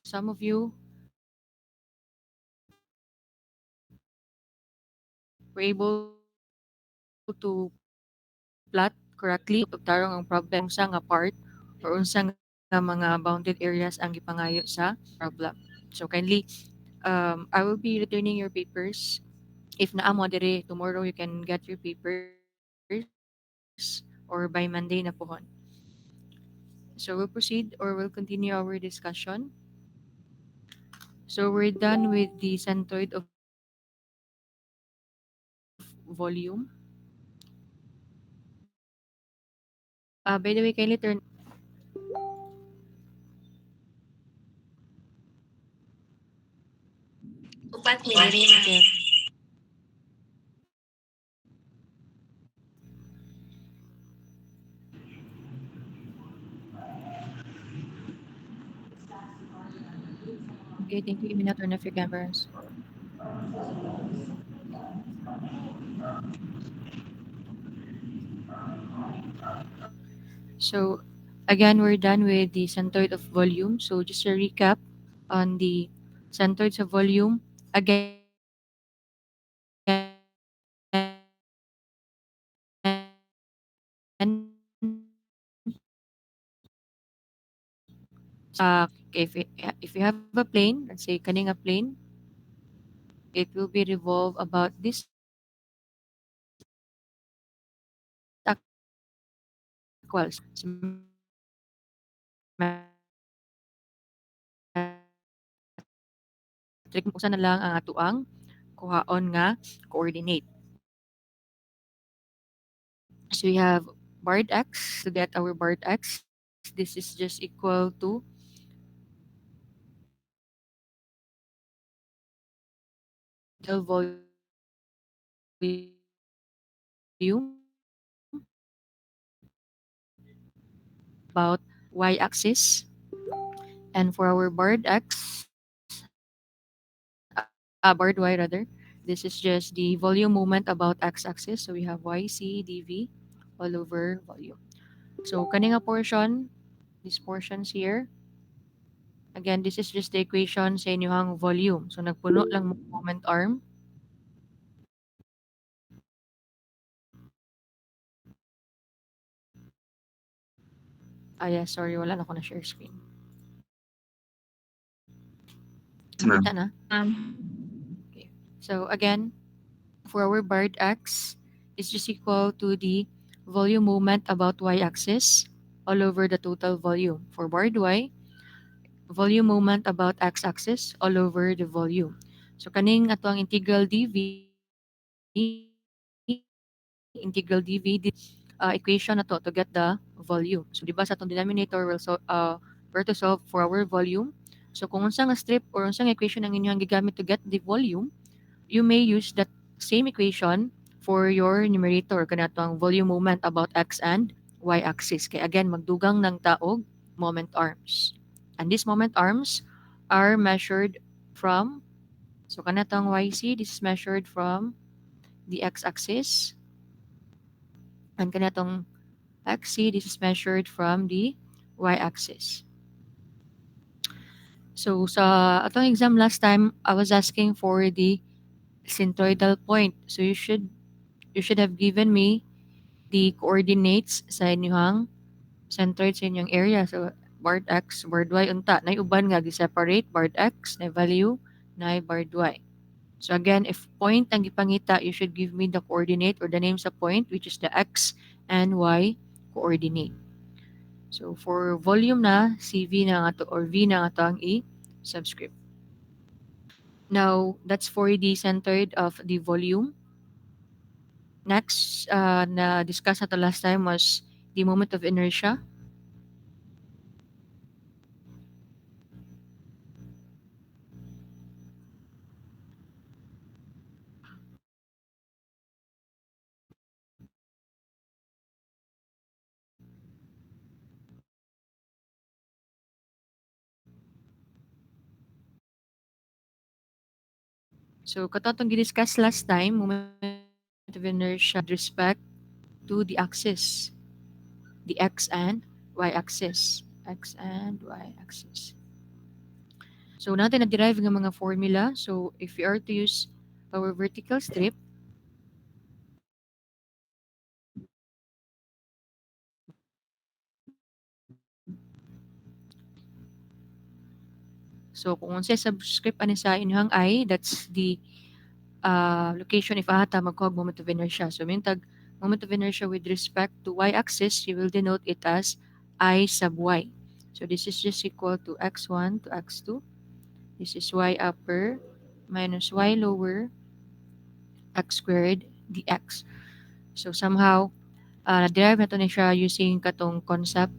some of you were able to plot correctly tarong ang problem unsa nga part or unsa nga mga bounded areas ang gipangayo sa problem. So kindly, I will be returning your papers. If naa mo dire tomorrow, you can get your papers or by Monday na pohon. So we'll proceed or we'll continue our discussion. So we're done with the centroid of volume. By the way, kindly turn. Upat ni diri na. Okay. Okay, thank you. You may now turn off your cameras. So again, we're done with the centroid of volume. So just a recap on the centroids of volume. Again, if you have a plane, let's say kaning a plane, it will be revolve about this symmetric usa na lang ang atuang kuhaon nga coordinate. So we have barred x. To get our barred x, this is just equal to total volume about y-axis, and for our barred x, barred y rather, this is just the volume movement about x-axis. So we have yc dv all over volume. So kaning nga portion, these portions here, again, this is just the equation sa inyong volume. So nagpuno lang mo moment arm. Yeah, sorry, wala na ako na share screen. Ma'am. Nakita na? Okay. So again, for our barred x is just equal to the volume movement about y-axis all over the total volume. For barred y, volume movement about x-axis all over the volume. So kaning ato ang integral dv, integral dv, equation na to get the volume. So di ba sa atong denominator we're to solve for our volume. So kung unsang strip or unsang equation ang inyong gigamit to get the volume, you may use that same equation for your numerator kanato ang volume moment about x and y axis. Kaya again magdugang ng taog moment arms. And these moment arms are measured from, so kanatong YC, this is measured from the x-axis, and kanatong XC, this is measured from the y-axis. So sa atong exam last time, I was asking for the centroidal point. So you should have given me the coordinates sa inyong centroid sa inyong area. So barred x, barred y, unta. Na uban nga gi-separate barred x na value na barred y. So again, if point ang gipangita, you should give me the coordinate or the name sa point, which is the x and y coordinate. So for volume na, CV na nga to or V na nga to ang i-subscript. Now, that's for the centered of the volume. Next, na discuss na to last time was the moment of inertia. So katong gi-discuss last time, moment of inertia with respect to the axis, the x and y axis. X and y axis. So natin na-derive ng mga formula. So if we are to use our vertical strip, so kung unsa subscript ani sa inyong I, that's the location if ahata magkuhag moment of inertia. So mintag moment of inertia with respect to y-axis, you will denote it as I sub y. So this is just equal to x1 to x2. This is y upper minus y lower x squared dx. So somehow, na-derive na to ni siya using katong concept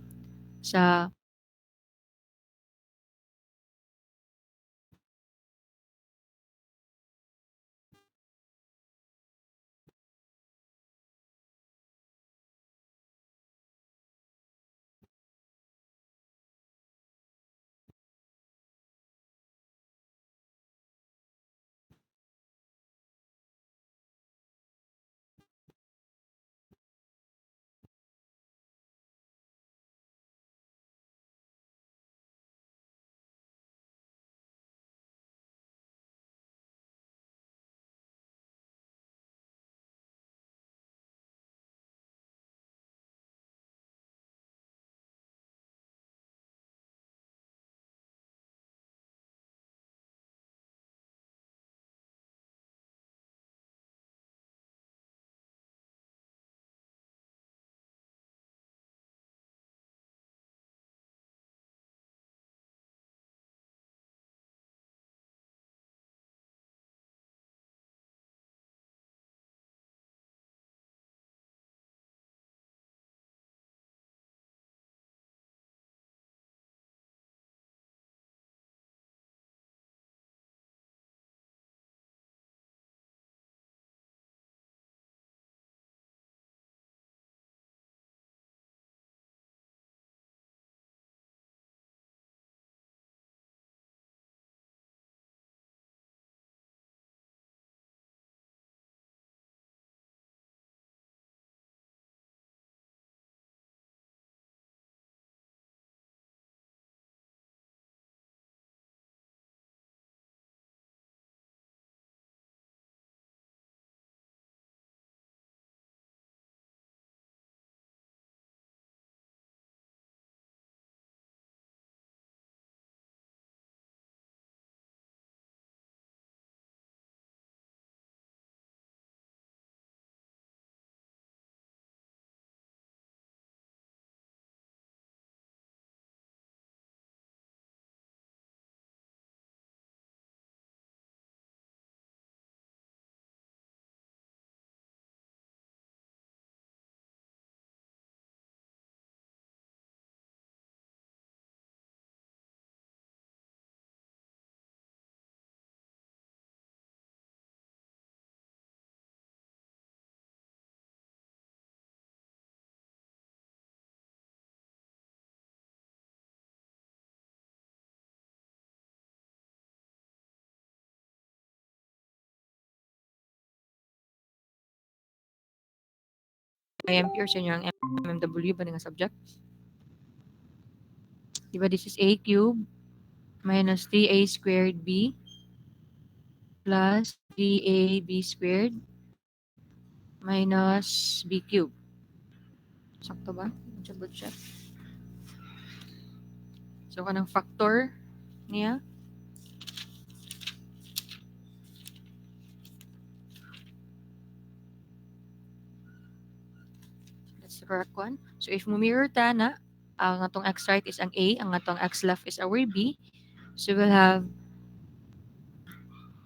sa ampere sa inyong MMW ba nga subject. Diba this is a cube minus 3a squared b plus 3ab squared minus b cube. Sakto ba? Double check. So kanang factor niya, that's the correct one. So if mo mirror ta na, ang atong x right is ang A, ang atong x left is our B. So we'll have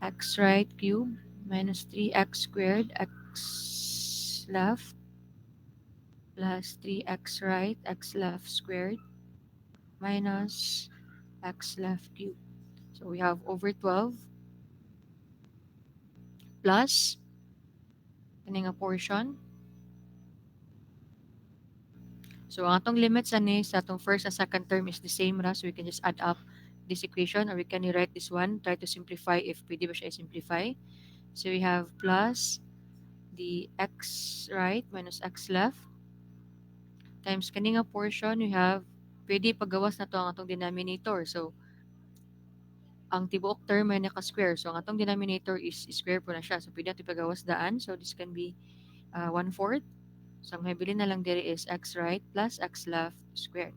x right cube minus 3x squared x left plus 3x right x left squared minus x left cube. So we have over 12 plus kaning nga portion. So ang atong limits ani sa atong first and second term is the same ra, so we can just add up this equation or we can rewrite this one, try to simplify if pwede ba siya i-simplify. So we have plus the x right minus x left times kani nga portion we have pwede paggawas na to ang atong denominator. So ang tibuok term may naka-square. So, ang atong denominator is square po na siya. So, pwede natin pagawas daan. So, this can be 1/4. So, ang mabili na lang diri is x right plus x left squared.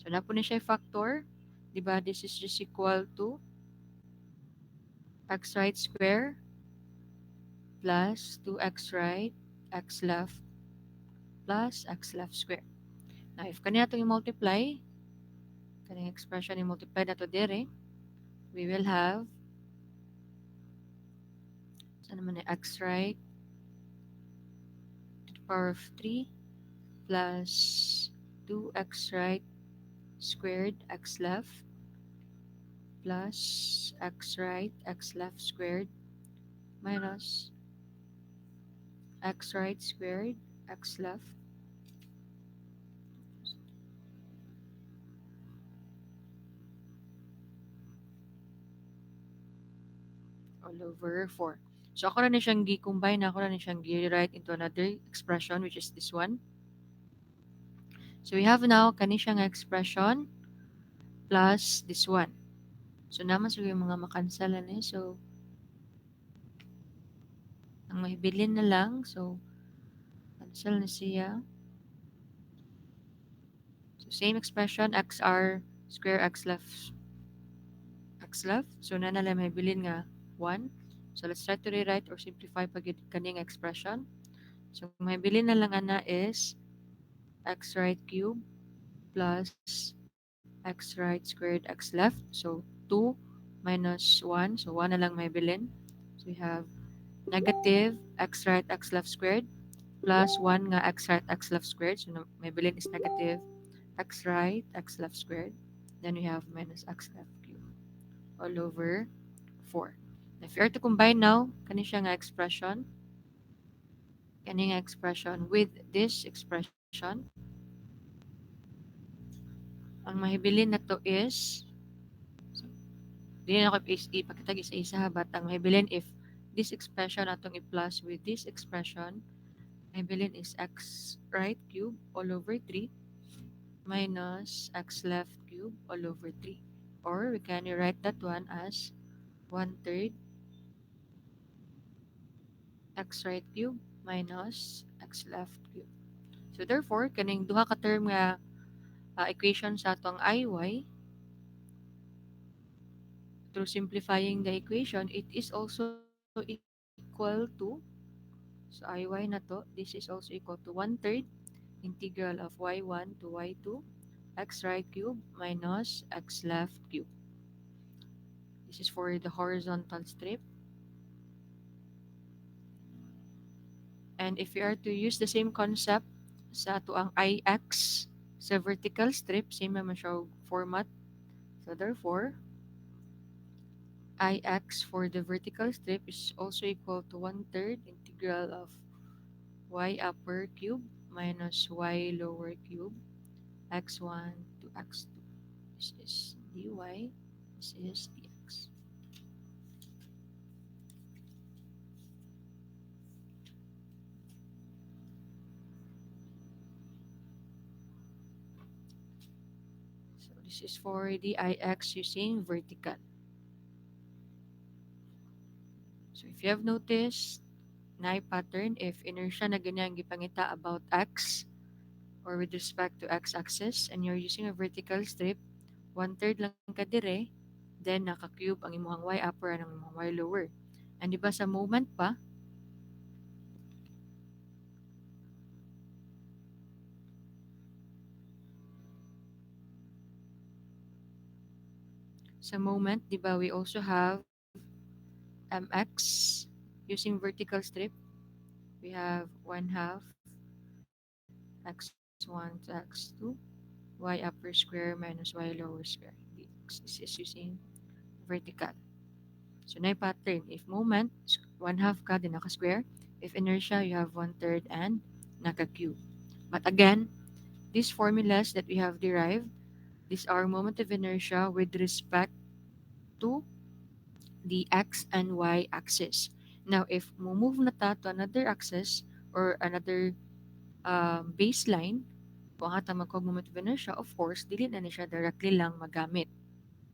So, na po na siya factor. Diba? This is just equal to x right square plus 2x right, x left plus x left square. Now, if kanina itong i-multiply, kanina expression i-multiply na to dire, we will have, saan naman x right to the power of 3 plus 2x right squared x left plus x right x left squared minus x right squared x left all over 4. So ako na siyang gi-combine, ako na siyang gi-write into another expression which is this one. So we have now kani siyang expression plus this one. So naman so yung mga makansalan eh. So ang mahibilin na lang. So cancel na siya. So same expression xr square x left x left. So na lang mahibilin nga 1. So let's try to rewrite or simplify pag kaning expression. So mahibilin na lang ana is x right cube plus x right squared x left. So 2 minus 1. So 1 na lang may bilin. So we have negative x right x left squared plus 1 nga x right x left squared. So may bilin is negative x right x left squared. Then we have minus x left cube all over 4. If you are to combine now, kani siya nga expression, kani nga expression with this expression, ang mahibilin na to is, so, di na ako ipakitag isa-isa ha, but ang mahibilin if this expression atong i-plus with this expression, mahibilin is x right cube all over 3 minus x left cube all over 3. Or we can rewrite that one as 1/3 x right cube minus x left cube. So therefore, kaning duha ka term nga equation sa atong IY, through simplifying the equation, it is also equal to, so IY na to, this is also equal to 1/3 integral of y1 to y2 x right cube minus x left cube. This is for the horizontal strip. And if you are to use the same concept sa ato ang IX sa vertical strip, same naman siya format. So therefore, IX for the vertical strip is also equal to 1/3 integral of y upper cube minus y lower cube x1 to x2. This is dy, this is dx. So this is for the IX using vertical. So if you have noticed, na pattern if inertia na ganyan gipangita about x or with respect to x-axis and you're using a vertical strip, 1/3 lang ka dire, then naka-cube ang imuhang y upper and ang imuhang y lower. And diba sa moment pa, diba we also have mx using vertical strip. We have 1/2 x1 to x2 y upper square minus y lower square dx. This is using vertical. So na pattern, if moment 1/2 ka din naka-square, if inertia you have 1/3 and naka-cube. But again, these formulas that we have derived, these are moment of inertia with respect to the x and y axis. Now, if move na ta to another axis or another baseline, kung ata magkog moment of inertia, of course, dili na ni siya directly lang magamit.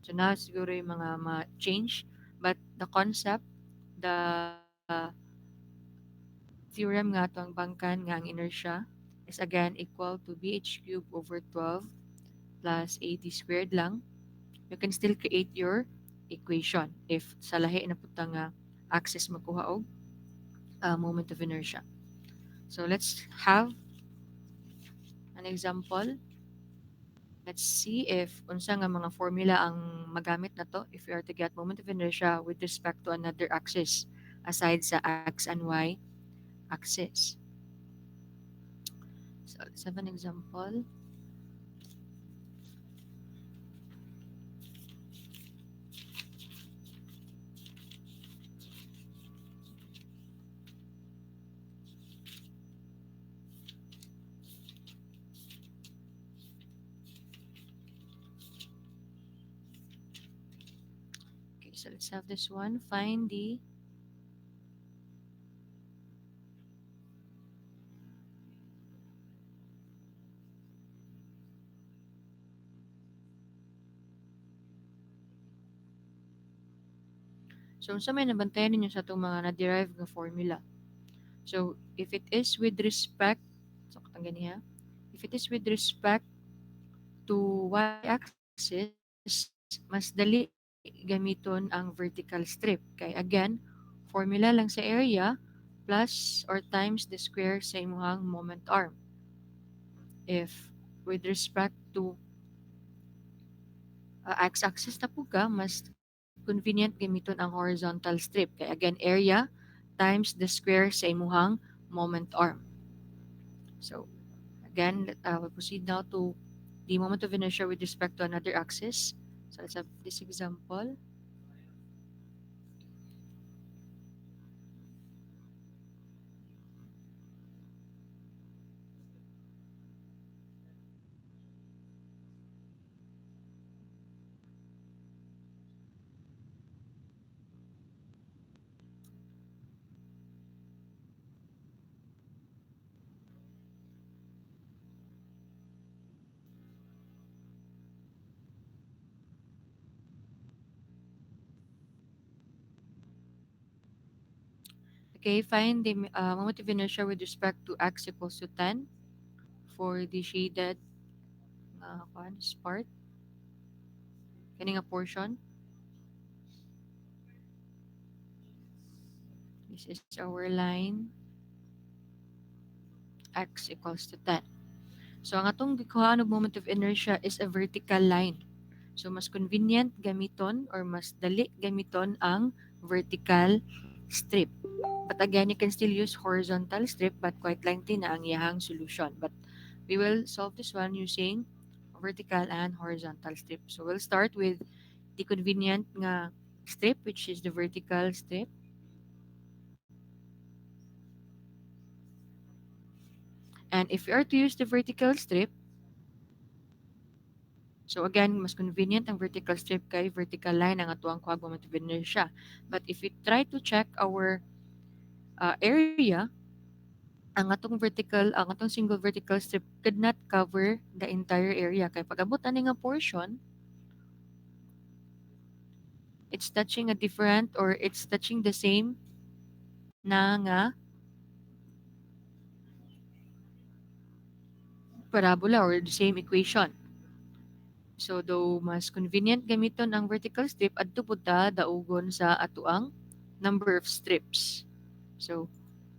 So na siguro yung mga ma-change, but the concept, the theorem nga to ang bangkan nga ang inertia is again equal to BH cubed over 12 plus AD squared lang. You can still create your equation if sa lahi na puta nga axis makuha og moment of inertia. So let's have an example. Let's see if unsa nga mga formula ang magamit na to if we are to get moment of inertia with respect to another axis aside sa x and y axis. So let's have an example. Okay, so let's have this one. Find the so unsa may nabantayan ninyo sa itong mga na-derive nga formula. So if it is with respect, so katang ganiha, if it is with respect to y-axis, mas dali gamiton ang vertical strip. Kay again, formula lang sa area plus or times the square sa imuhang moment arm. If with respect to x-axis na po ka, mas convenient gamiton ang horizontal strip. Kay again, area times the square sa imuhang moment arm. So again, we'll proceed now to the moment of inertia with respect to another axis. So let's have this example. Okay, find the moment of inertia with respect to x equals to 10 for the shaded part. Kani nga portion. This is our line x equals to 10. So ang atong gikuhaan og moment of inertia is a vertical line. So mas convenient gamiton or mas dali gamiton ang vertical strip. But again, you can still use horizontal strip but quite lengthy na ang iyahang solution. But we will solve this one using vertical and horizontal strip. So we'll start with the convenient nga strip, which is the vertical strip. And if we are to use the vertical strip, so again, mas convenient ang vertical strip kay vertical line ang atuang kuha moment of inertia. But if we try to check our area, ang atong single vertical strip could not cover the entire area. Kay pag-abot ani nga portion, it's touching a different or it's touching the same na nga parabola or the same equation. So though mas convenient gamiton ang vertical strip adto pud ta daugon sa atuang number of strips. So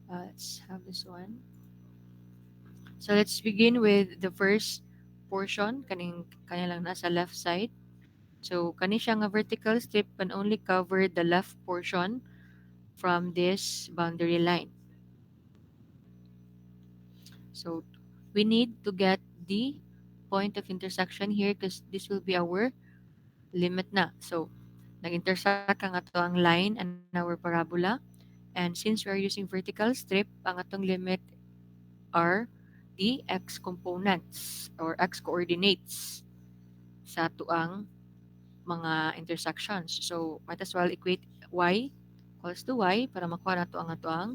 let's have this one. So let's begin with the first portion kanya lang nasa left side. So kani siya nga vertical strip can only cover the left portion from this boundary line. So we need to get the point of intersection here because this will be our limit na. So nag-intersect ang atong line and our parabola. And since we are using vertical strip, ang atong limit are the x components or x coordinates sa tuang mga intersections. So might as well equate y equals to y para makuha nato ang atuang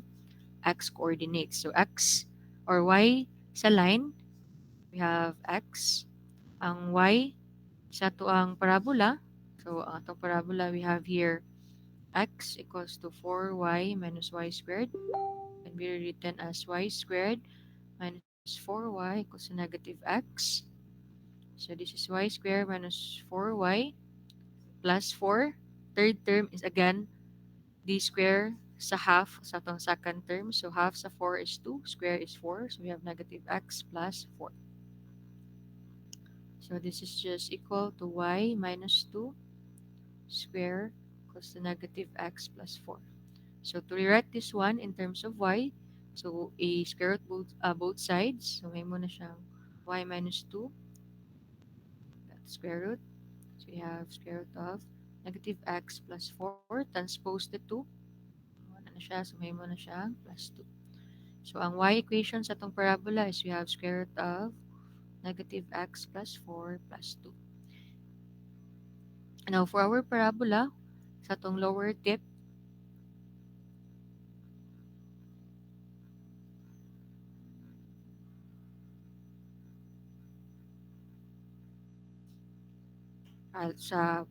x coordinates. So x or y sa line, we have x. Ang y sa tuang parabola, So ang atong parabola we have here x equals to 4y minus y squared can be written as y squared minus 4y equals to negative x. So this is y squared minus 4y plus 4. Third term is again d square sa half sa atong second term. So half sa 4 is 2, square is 4. So we have negative x plus 4. So this is just equal to y minus 2 square equals to negative x plus 4. So to rewrite this one in terms of y, so a square root both sides. So may mo na siyang y minus 2, that's square root. So we have square root of negative x plus 4 transpose the 2. Wala na siya, so may mo na siyang plus 2. So ang y equation sa itong parabola is we have square root of negative x plus 4 plus 2. Now for our parabola, sa itong lower tip, sa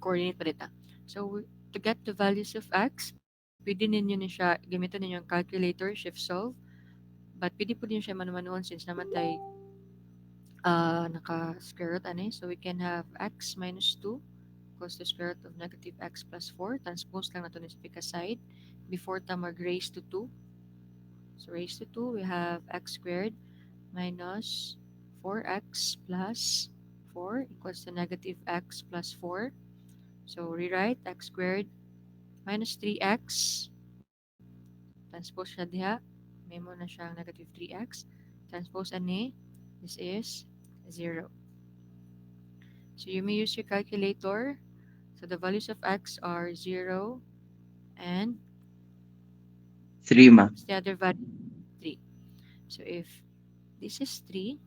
coordinate pa dito. So to get the values of x, pwede ninyo na siya, gamitin ninyo ang calculator, shift solve, but pwede po din siya manumanuan since naman tayo naka square root ano so we can have x minus 2 equals to square root of negative x plus 4 transpose lang nato ni sa side before ta mag raise to 2. So raise to 2 we have x squared minus 4x plus 4 equals to negative x plus 4. So rewrite x squared minus 3x transpose siya diha may mo na siyang negative 3x transpose ani this is 0. So you may use your calculator. So the values of x are 0 and 3, ma. what's the other value? 3. So if this is 3,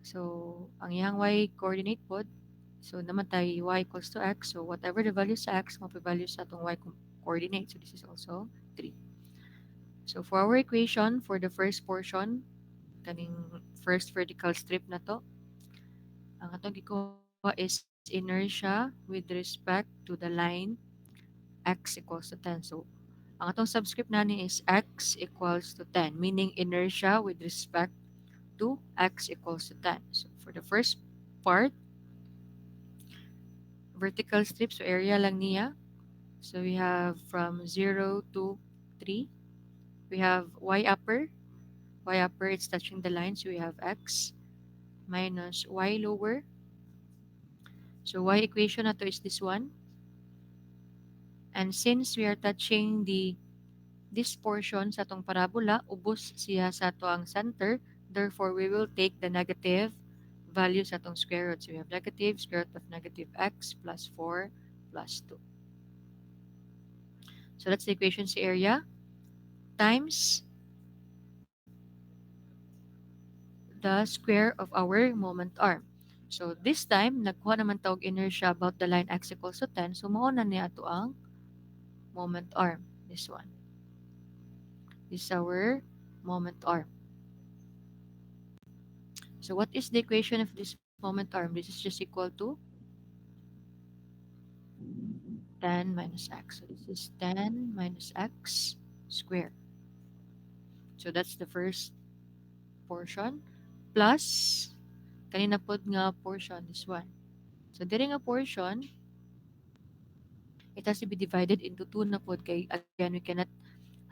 so ang iyang y coordinate pod, so naman tayo y equals to x. So whatever the value sa x, mapivalue sa itong y coordinate. So this is also 3. So for our equation, for the first portion, kaning first vertical strip na to, ang atong gikuha is inertia with respect to the line x equals to 10. So ang atong subscript nani is x equals to 10, meaning inertia with respect to x equals to 10. So for the first part, vertical strip, so area lang niya. So we have from 0 to 3. We have y upper. Y upper, it's touching the line, so we have x minus y lower. So y equation na to is this one. And since we are touching this portion sa atong parabola, ubos siya sa ato ang center. Therefore, we will take the negative value sa atong square root. So we have negative square root of negative x plus 4 plus 2. So that's the equation sa area times the square of our moment arm. So this time, nagkuha naman tawag inertia about the line x equals to 10. So mauna niya ato ang moment arm. This one. This is our moment arm. So what is the equation of this moment arm? This is just equal to 10 minus x. So this is 10 minus x squared. So that's the first portion. Plus, kanina pod nga portion, this one. So diri nga portion, it has to be divided into 2 na pod kay again we cannot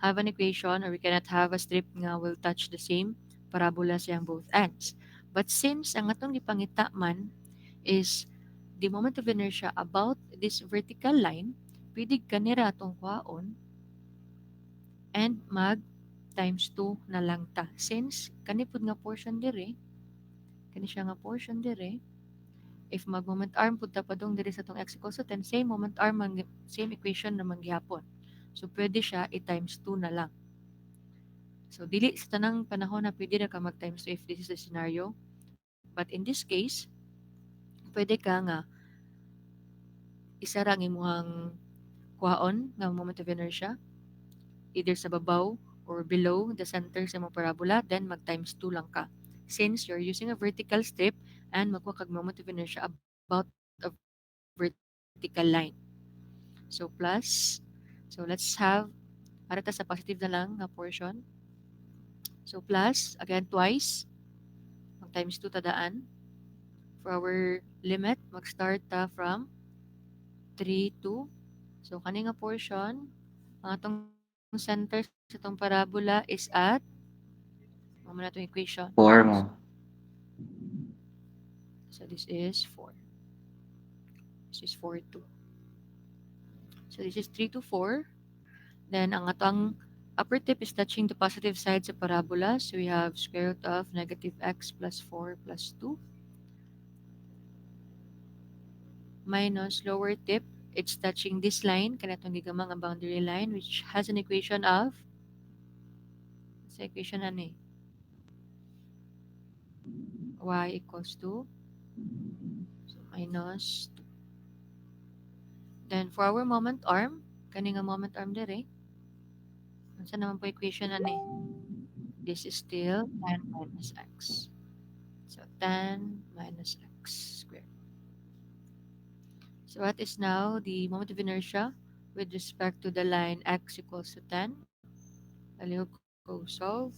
have an equation or we cannot have a strip nga will touch the same parabola siyang both ends. But since ang atong gipangita man is the moment of inertia about this vertical line, pwede kanira atong kwaon and mag times 2 na lang ta. Since kanipod nga portion dire, kani siya nga portion dire, if mag moment arm pud ta padung dire sa tong x equals to 10, same moment arm, same equation naman gihapon. So pwede siya i-times 2 na lang. So dili sa tanang panahon na pwede na ka mag times 2 if this is the scenario. But in this case, pwede ka nga isa ra ang imuhang kwaon nga moment of inertia either sa babaw or below the center sa imong parabola, then mag times 2 lang ka. Since you're using a vertical strip and magkuha kag moment of inertia about vertical line. So plus, so let's have, para ta sa positive na lang na portion. So plus, again, twice, mag times 2 tadaan. For our limit, mag-start ta from 3 to, so kani nga portion, ang atong center sa itong parabola is at, mamaya na itong equation. 4 mo. So this is 4. This is 4, 2. So this is 3 to 4. Then ang atong upper tip is touching the positive side sa parabola. So we have square root of negative x plus 4 plus 2 minus lower tip, it's touching this line, kanatong gigamang ang boundary line, which has an equation of, sa equation ano y equals to, so minus 2. Then for our moment arm, kani nga moment arm dire, unsa naman po equation ano this is still tan minus x. So tan minus x squared. So what is now the moment of inertia with respect to the line x equals to 10? I'll go solve.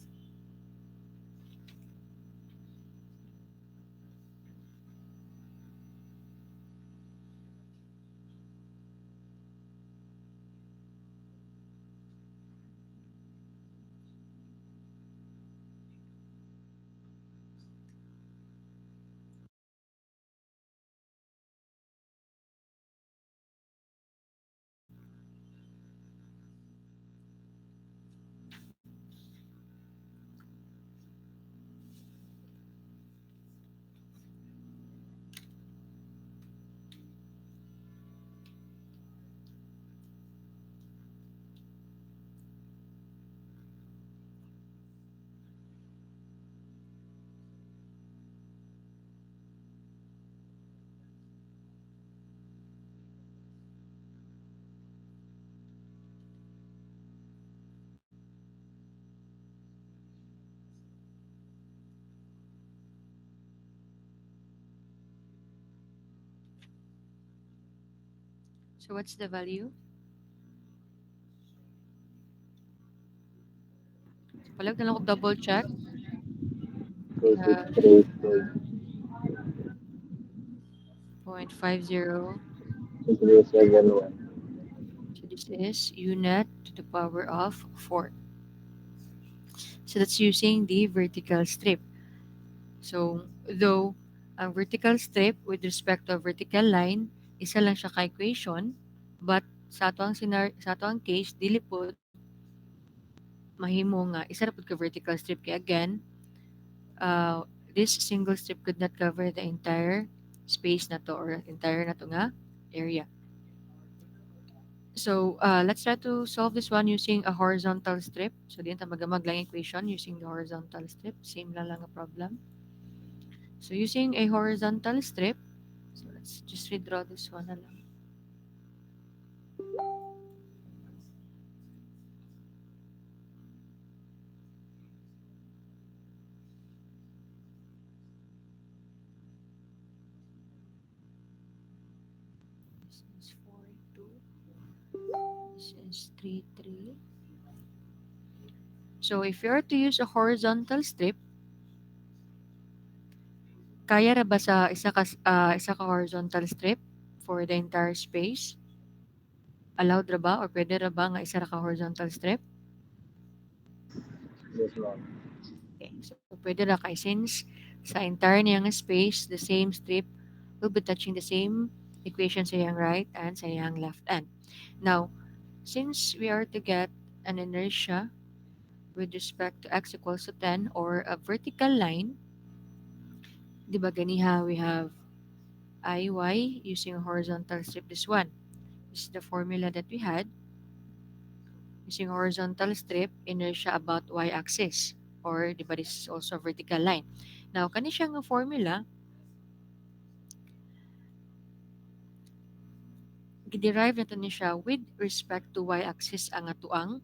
So what's the value? So palag na lang ko double check. Uh, 0.50. So this is unit to the power of 4. So that's using the vertical strip. So though ang vertical strip with respect to a vertical line, isa lang siya ka-equation, but sa ato ang case, dili pod mahimo nga isa ra pod ka vertical strip kay again, this single strip could not cover the entire space na to or entire na to nga area. So let's try to solve this one using a horizontal strip. So diyan ta magamag lang equation using the horizontal strip. Same lang ang problem. So using a horizontal strip, so let's just redraw this one na lang. This is 4, 2. This is 3, 3. So if you are to use a horizontal strip, kaya ra ba sa isa ka horizontal strip for the entire space? Allowed ra ba or pwede ra ba nga isa ra ka horizontal strip? Yes, ma'am. Okay, so pwede ra kay since sa entire niyang space, the same strip will be touching the same equation sa iyang right and sa iyang left end. Now, since we are to get an inertia with respect to x equals to 10 or a vertical line, di ba ganiha we have IY using a horizontal strip, this one. This is the formula that we had. Using horizontal strip, inertia about y-axis. Or, di ba, this is also a vertical line. Now, kani siya nga formula, giderive na to ni siya with respect to y-axis ang atuang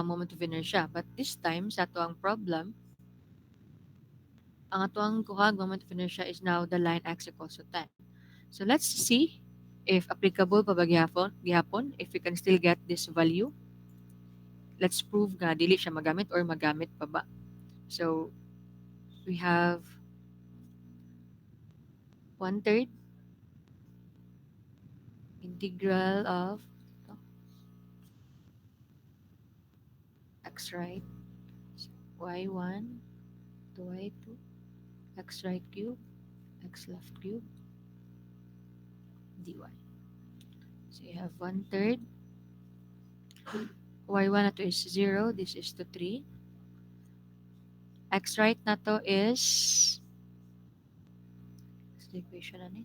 moment of inertia. But this time, sa atuang problem, ang atuang kuhag moment of inertia is now the line x equals to 10. So let's see If applicable pa ba gihapon, if we can still get this value, let's prove nga dili siya magamit or magamit pa ba. So we have 1/3 integral of x right, so y1 to y2, x right cube, x left cube, dy. So you have 1/3, y1 na to is 0, this is to 3. X right na to is, the equation na ni?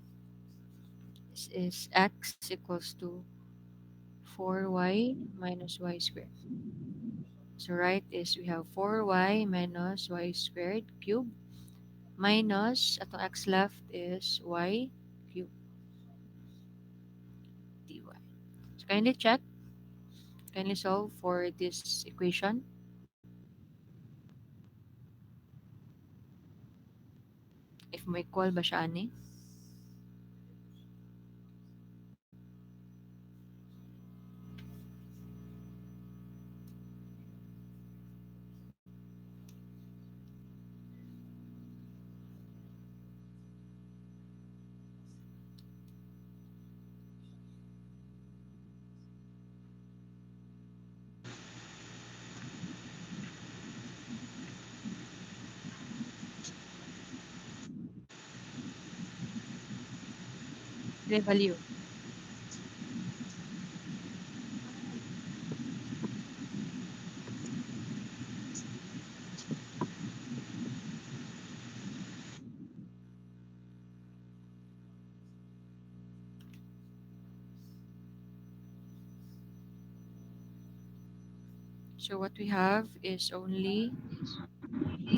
This is x equals to 4y minus y squared. So right is we have 4y minus y squared cube minus atong x left is y cube dy. So kindly check, kindly solve for this equation. If mo equal ba siya ani? The value. So what we have is only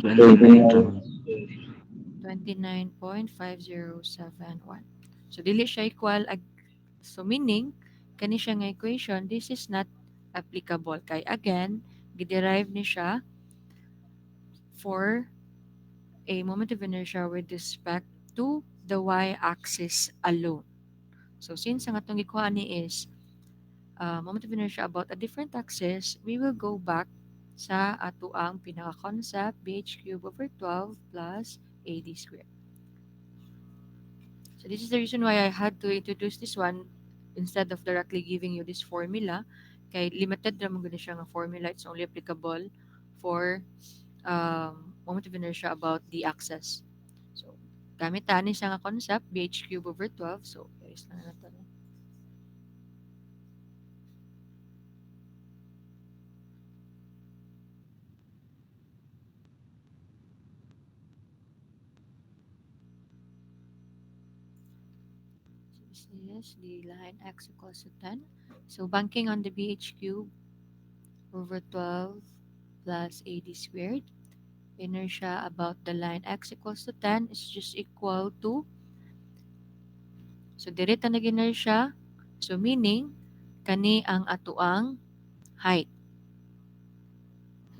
22. 29.5071. So dili siya equal so meaning kani siya nga equation, this is not applicable kay again giderive ni siya for a moment of inertia with respect to the y-axis alone. So since ang atong gikuha ni is moment of inertia about a different axis, we will go back sa ato ang pinaka-concept bh cube over 12 plus ad squared. So this is the reason why I had to introduce this one instead of directly giving you this formula. Kay limited naman gud siya nga formula. It's only applicable for moment of inertia about the axis. So gamit tani siya nga concept bh cube over 12. So erase na natin. So this is the line x equals to 10. So banking on the bh cube over 12 plus ad squared, inertia about the line x equals to 10 is just equal to, so direta nag inertia, so meaning kani ang atuang height.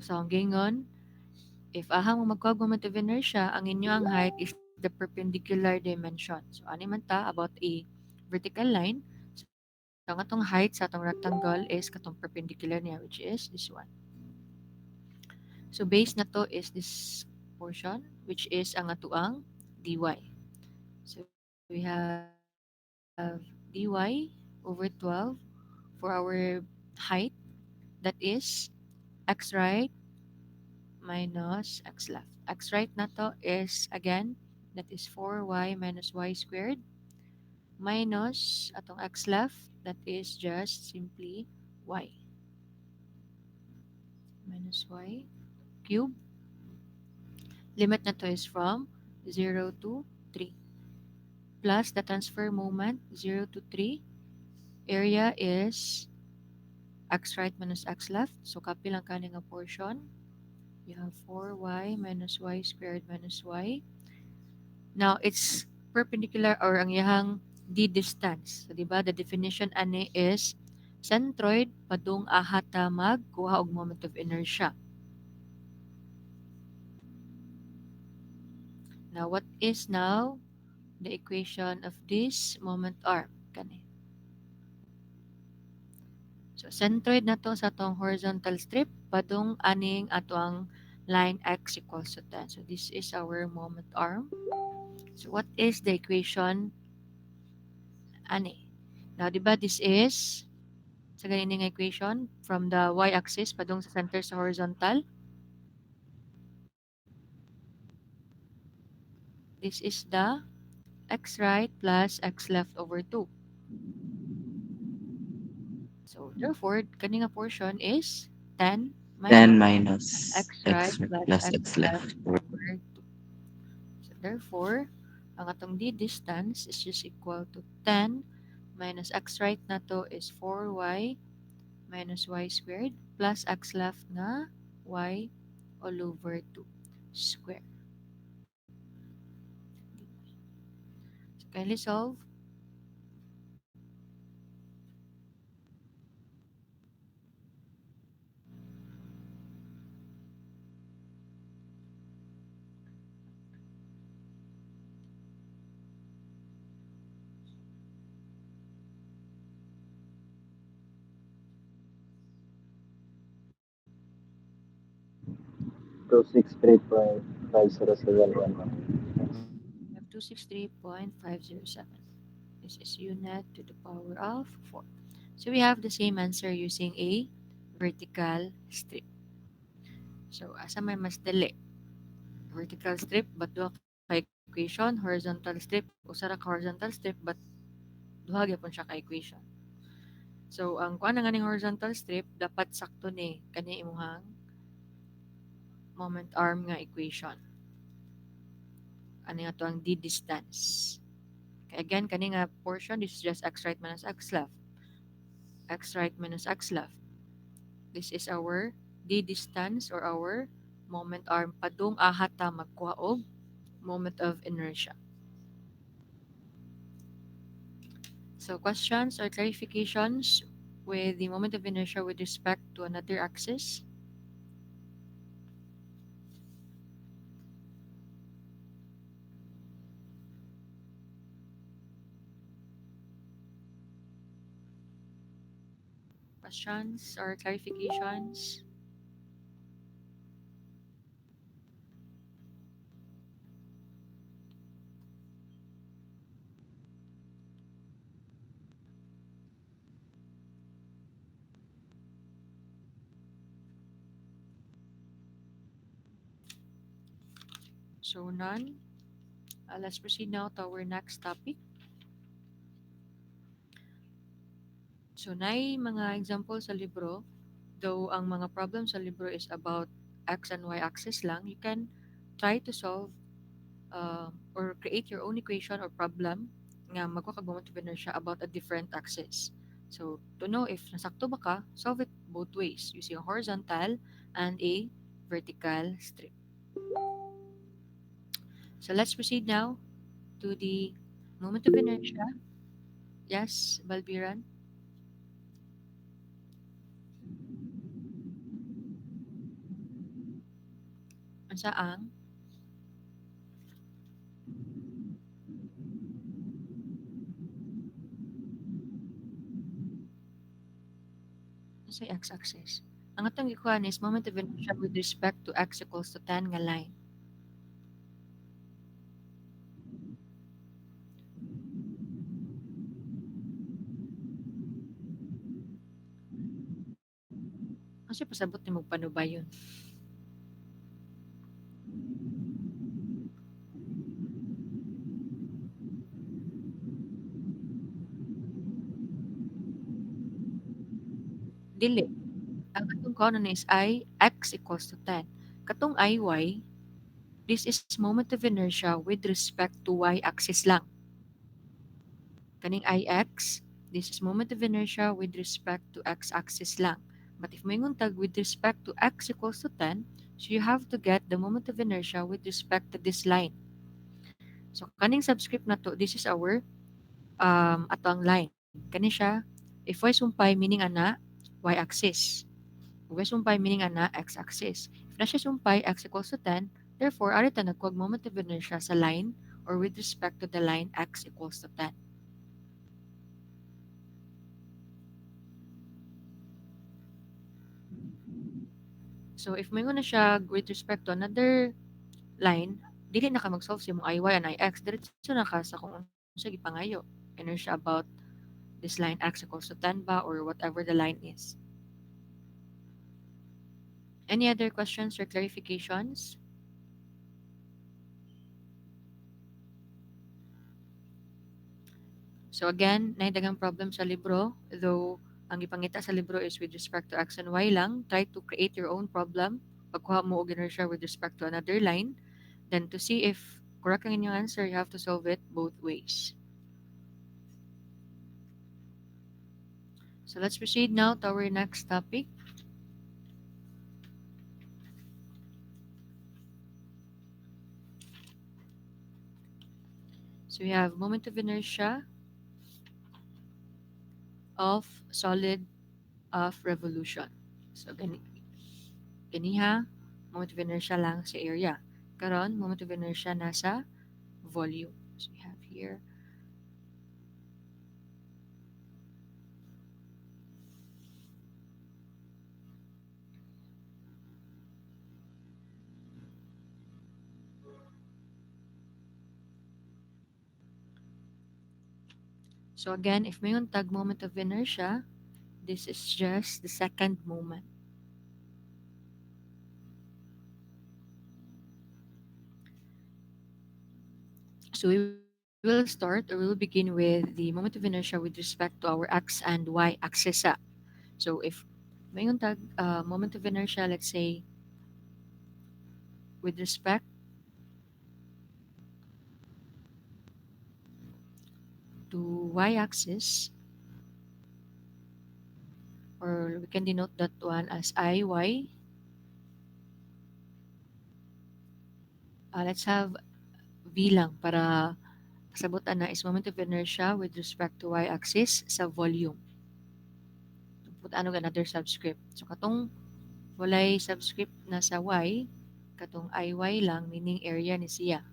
So ang gingon, if ahang magkuha moment of inertia, ang inyo ang height is the perpendicular dimension. So ani man ta about a vertical line, so ang atong height sa atong rectangle is katong perpendicular niya, which is this one. So base na to is this portion, which is ang atuang dy. So we have dy over 12 for our height, that is x right minus x left. X right na to is again, that is 4y minus y squared minus atong x left, that is just simply y minus y cube. Limit na to is from 0 to 3 plus the transfer moment 0 to 3. Area is x right minus x left. So copy lang kani nga portion. You have 4y minus y squared minus y. Now it's perpendicular or ang yahang d distance. So diba the definition ani is centroid padung ahata magkuha og moment of inertia. Now what is now the equation of this moment arm? Kani. So centroid na to sa atong horizontal strip padung aning atong line x equals to 10. So this is our moment arm. So what is the equation ani? Now, di ba this is sa ganing equation from the y-axis padung sa center sa horizontal. This is the x right plus x left over 2. So therefore, kaning nga portion is 10 10 minus minus x right x plus plus x x left left. over 2. So therefore, ang atong d distance is just equal to 10 minus x right na to is 4y minus y squared plus x left na y all over 2 square. So kindly solve. Two six three point five zero seven one one. We have 263.507. This is unit to the power of 4. So we have the same answer using a vertical strip. So asa may mas dali? Vertical strip but duha ka equation, horizontal strip usa ra ka horizontal strip but duha gyapon siya ka equation. So ang kuan nga ning horizontal strip dapat sakto ni kani imong moment arm nga equation. Ano nga to ang d distance. Kaya again kani nga portion this is just x right minus x left. X right minus x left. This is our d distance or our moment arm padung ahat ta magkuha og moment of inertia. So questions or clarifications with the moment of inertia with respect to another axis? Questions or clarifications? So none. Let's proceed now to our next topic. So nay mga example sa libro, though ang mga problem sa libro is about x and y axis lang, you can try to solve or create your own equation or problem nga magkakagumot of inertia about a different axis. So to know if nasakto ba ka, solve it both ways using a horizontal and a vertical strip. So let's proceed now to the moment of inertia. Yes, Balbiran? Unsa ang? Unsa x-axis? Ang atong gikuhan is moment of inertia with respect to x equals to 10 nga line. Kasi pasabot ni magpanubayon. Dili. Ang atong kuhanon is I, x equals to 10. Katong IY, this is moment of inertia with respect to y-axis lang. Kaning IX, this is moment of inertia with respect to x-axis lang. But if may tag with respect to x equals to 10, so you have to get the moment of inertia with respect to this line. So kaning subscript na to, this is our atong line. Kani siya, if y sumpay meaning ana, y-axis. Y sumpay meaning ana, x-axis. If na siya sumpay, x equals to 10, therefore, arita nagkuwag moment of inertia sa line or with respect to the line x equals to 10. So if may na siya with respect to another line, dili na ka mag-solve sa imong IY and IX, diretso na ka sa kung unsa gipangayo. Inertia about this line x equals to 10 ba or whatever the line is. Any other questions or clarifications? So again, daghang problem sa libro, though ang ipangita sa libro is with respect to x and y lang. Try to create your own problem. Pagkuha mo og inertia with respect to another line, then to see if correct ang inyong answer, you have to solve it both ways. So let's proceed now to our next topic. So we have moment of inertia of solid of revolution. So ganiha, moment of inertia lang sa area. Karon, moment of inertia nasa volume. So we have here So again, if may tag moment of inertia, this is just the second moment. So we will start or we will begin with the moment of inertia with respect to our x and y axis. So if may tag moment of inertia, let's say with respect to y-axis, or we can denote that one as IY. Let's have V lang para kasabutan na is moment of inertia with respect to y-axis sa volume. Put ano another subscript. So katong walay subscript na sa y, katong IY lang, meaning area ni siya.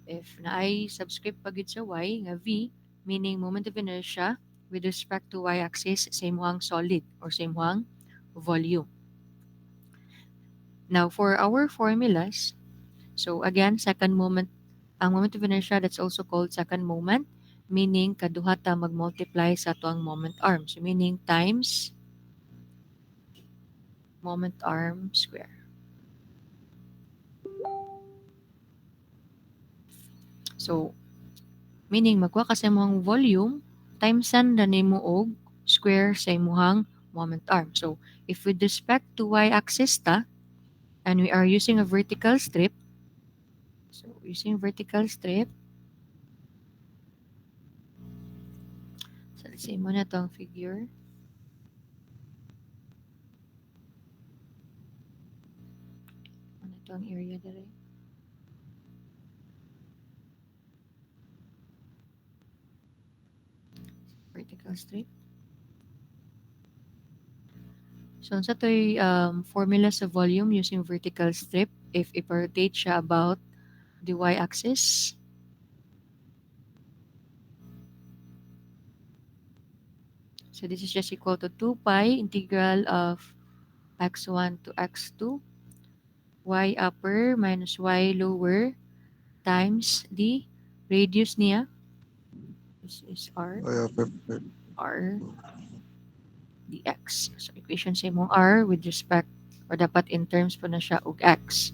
If naay subscript pagid sa y nga V, meaning moment of inertia with respect to y-axis sa imuhang solid or sa imuhang volume. Now for our formulas, so again, second moment, ang moment of inertia that's also called second moment, meaning kaduha ta mag-multiply sa tuang moment arm. So meaning times moment arm square. So meaning magkuha ka sa imong volume timesan na nimo og square sa imong moment arm. So if with respect to y-axis ta and we are using a vertical strip, so using vertical strip, so let's say muna tong figure. Ano tong area dire? Vertical strip. So sa to'y formula sa volume using vertical strip, if ipa-rotate siya about the y-axis, so this is just equal to 2 pi integral of x1 to x2 y upper minus y lower times the radius niya. This is r dx. So equation sa imong r with respect or dapat in terms po na siya og x.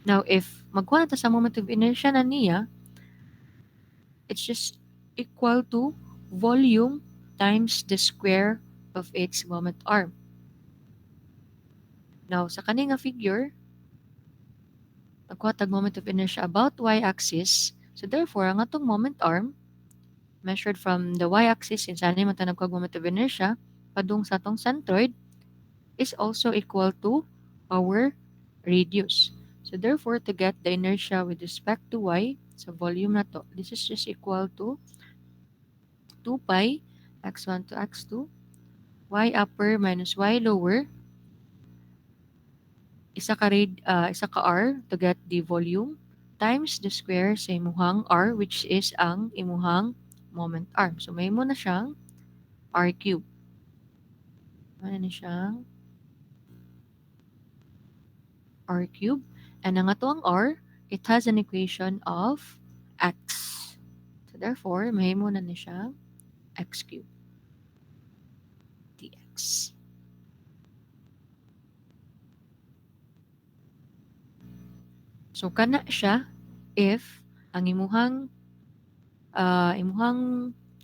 Now if magkuha ta sa moment of inertia na niya, it's just equal to volume times the square of its moment arm. Now sa kani nga figure, nagkuha tag moment of inertia about y-axis. So therefore, ang atong moment arm measured from the y-axis, since ano man tanong moment of inertia, padung sa atong centroid is also equal to our radius. So therefore, to get the inertia with respect to y, sa volume na to, this is just equal to 2 pi x1 to x2 y upper minus y lower isa ka r to get the volume times the square sa imuhang r, which is ang imuhang moment arm. So may mo na siyang r cube. Ano na siyang r cube. And ang ato ang r, it has an equation of x. So therefore, mahimo na ni siya x cube dx. So kana siya if ang imuhang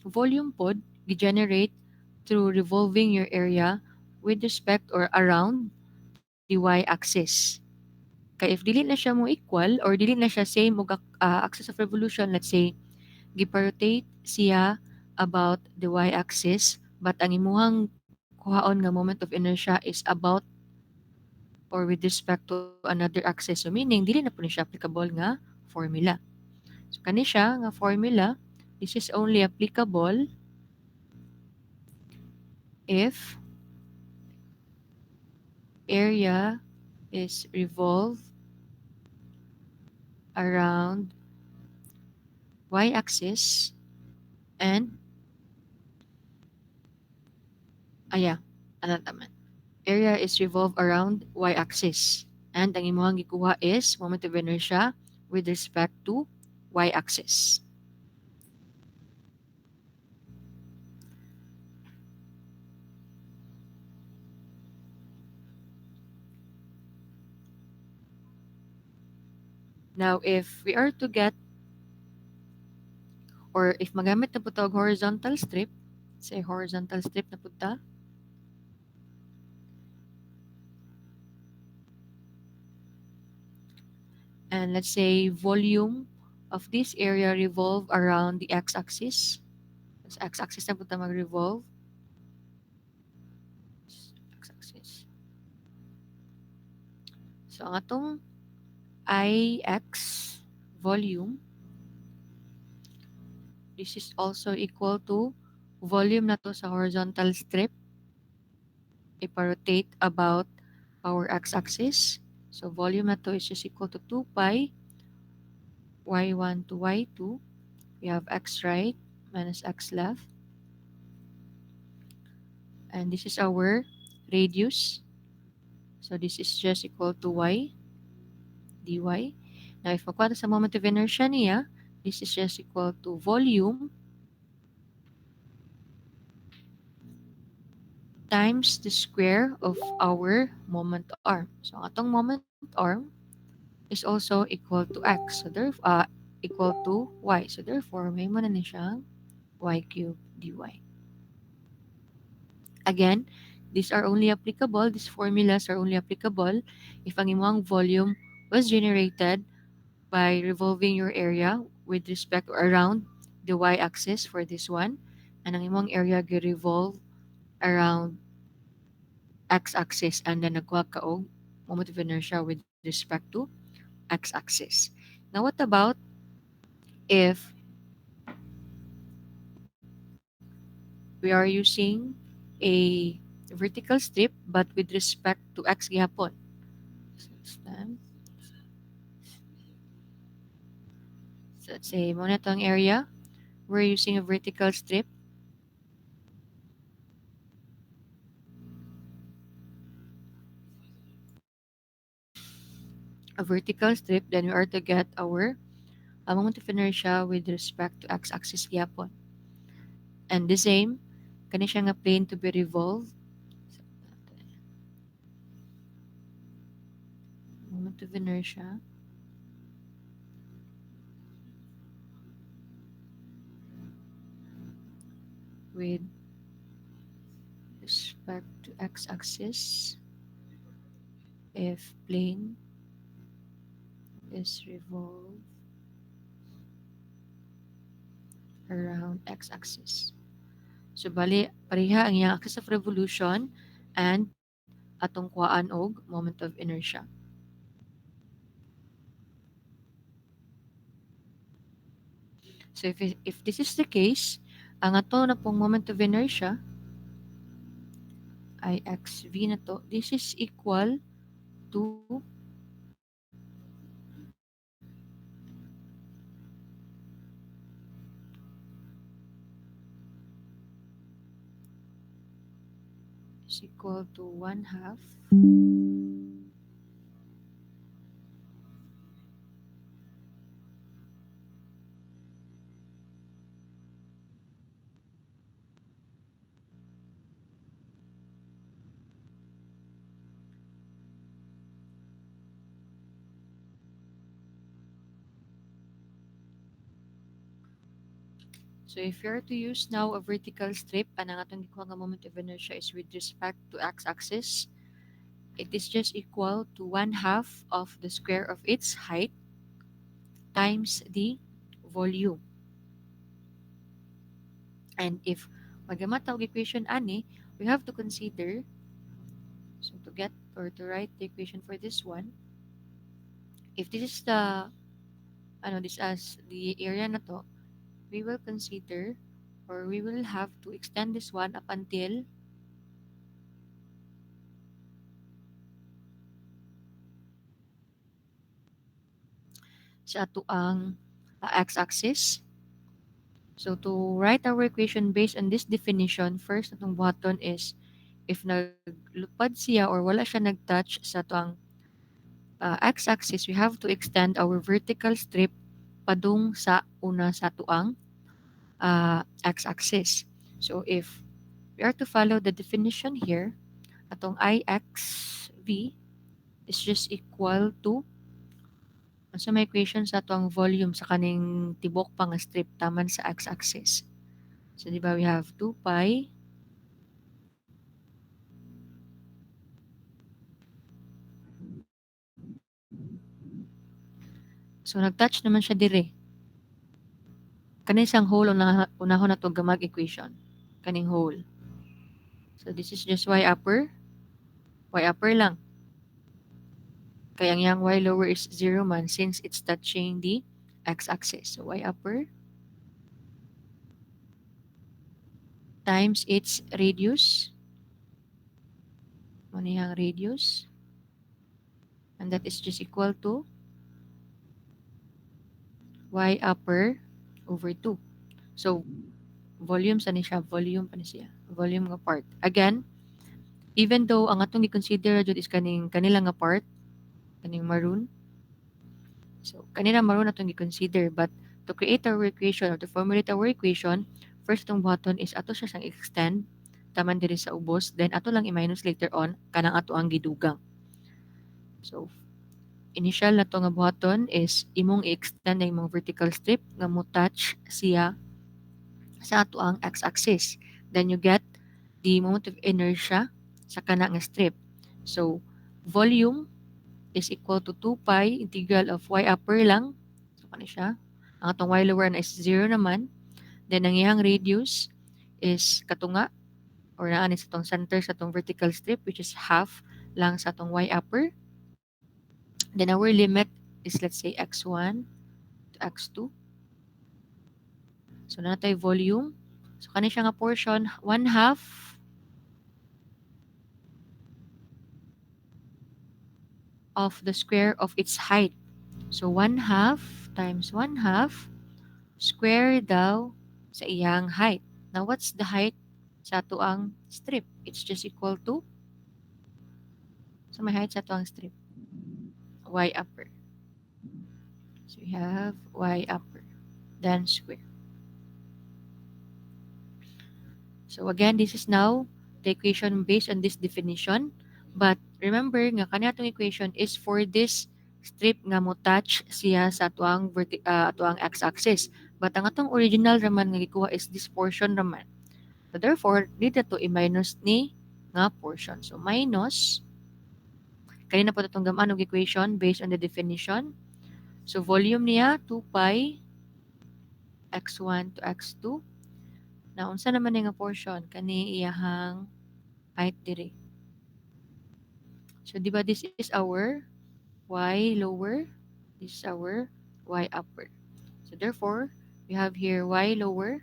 volume pod gi-generate through revolving your area with respect or around the y-axis. Kaya if dili na siya mo equal or dili na siya same og axis of revolution, let's say giparotate siya about the y-axis but ang imuhang kuhaon nga moment of inertia is about or with respect to another axis. So meaning dili na po ni siya applicable nga formula. So kani siya nga formula, this is only applicable if area is revolved around y-axis and area is revolved around y-axis and ang imuhang gikuha is moment of inertia with respect to y-axis. Now, if we are to get or if magamit na po tawag horizontal strip, say horizontal strip na po ta, and let's say volume of this area revolve around the x-axis. So x-axis na po ta mag-revolve. X-axis. So ang atong Ix volume, this is also equal to volume na to sa horizontal strip iparotate about our x-axis. So volume na to is just equal to 2 pi y1 to y2. We have x right minus x left. And this is our radius. So this is just equal to y dy. Now if makuha sa moment of inertia niya, this is just equal to volume times the square of our moment arm. So ang atong moment arm is also equal to x. So therefore, equal to y. So therefore, may mo na ni siyang y cubed dy. Again, these formulas are only applicable if ang imong volume was generated by revolving your area with respect or around the y-axis for this one, and ang imong area gi-revolve around x-axis and then nagkuha ka og moment of inertia with respect to x-axis. Now what about if we are using a vertical strip but with respect to x gihapon? So let's say mo na tong area, we're using a vertical strip. Then we are to get our moment of inertia with respect to x-axis gihapon. And the same, kani siya nga plane to be revolved. Moment of inertia with respect to x-axis if plane is revolved around x-axis. So bali pareha ang iyang axis of revolution and atong kuhaan og moment of inertia. So if this is the case, ang ato na pong moment of inertia ay xv na to, this is equal to is equal to 1/2 So if you are to use now a vertical strip, ang atong gikuha nga moment of inertia is with respect to x-axis, it is just equal to 1/2 of the square of its height times the volume. And if magamata og equation ani, we have to consider, so to get or to write the equation for this one, if this is the this as the area na to, we will consider or we will have to extend this one up until sa ato ang x-axis. So to write our equation based on this definition, first atong buhaton is if naglupad siya or wala siya nag-touch sa ato ang x-axis, we have to extend our vertical strip padung sa una sa ato ang x-axis. So if we are to follow the definition here, atong IXV is just equal to sa may equation sa ato ang volume sa kaning tibok pa nga strip taman sa x-axis. So di ba we have 2 pi so nag-touch naman siya dire. Kani sang whole unahon na to gamag equation. Kaning whole. So this is just y upper lang. Kaya ang yang y lower is 0 man since it's touching the x-axis. So y upper times its radius. Ano yung radius? And that is just equal to y upper over 2. So volume sa ni siya, volume pa ni siya. Volume nga part. Again, even though ang atong i-consider jud is kanila nga part, kaning maroon. So kanila maroon atong i-consider, but to create our equation or to formulate our equation, first itong button is ato siya sang extend taman diri sa ubos, then ato lang i-minus later on kanang ato ang gidugang. So initial na to nga button is imong i-extend na imong vertical strip nga mo touch siya sa ato ang x-axis. Then you get the moment of inertia sa kana nga strip. So volume is equal to 2 pi integral of y upper lang. So kani siya. Ang atong y lower na is 0 naman. Then ang iyang radius is katunga or naa ni sa atong center sa atong vertical strip which is half lang sa atong y upper. Then our limit is let's say x1 to x2. So na tayo volume. So kani siya nga portion 1/2 of the square of its height. So 1/2 times 1/2 square daw sa iyang height. Now what's the height sa ato ang strip? It's just equal to may height sa ato ang strip. Y upper. So we have y upper then square. So again, this is now the equation based on this definition. But remember nga kanatong equation is for this strip nga mo touch siya sa ato ang x-axis. But ang atong original raman nga gikuha is this portion raman. So therefore, dito to i-minus ni nga portion. So minus, kanina po itong gaman og equation based on the definition. So volume niya 2 pi x1 to x2. Na unsa naman nga portion kani iyahang height diri. So di ba this is our y lower, this is our y upper. So therefore, we have here y lower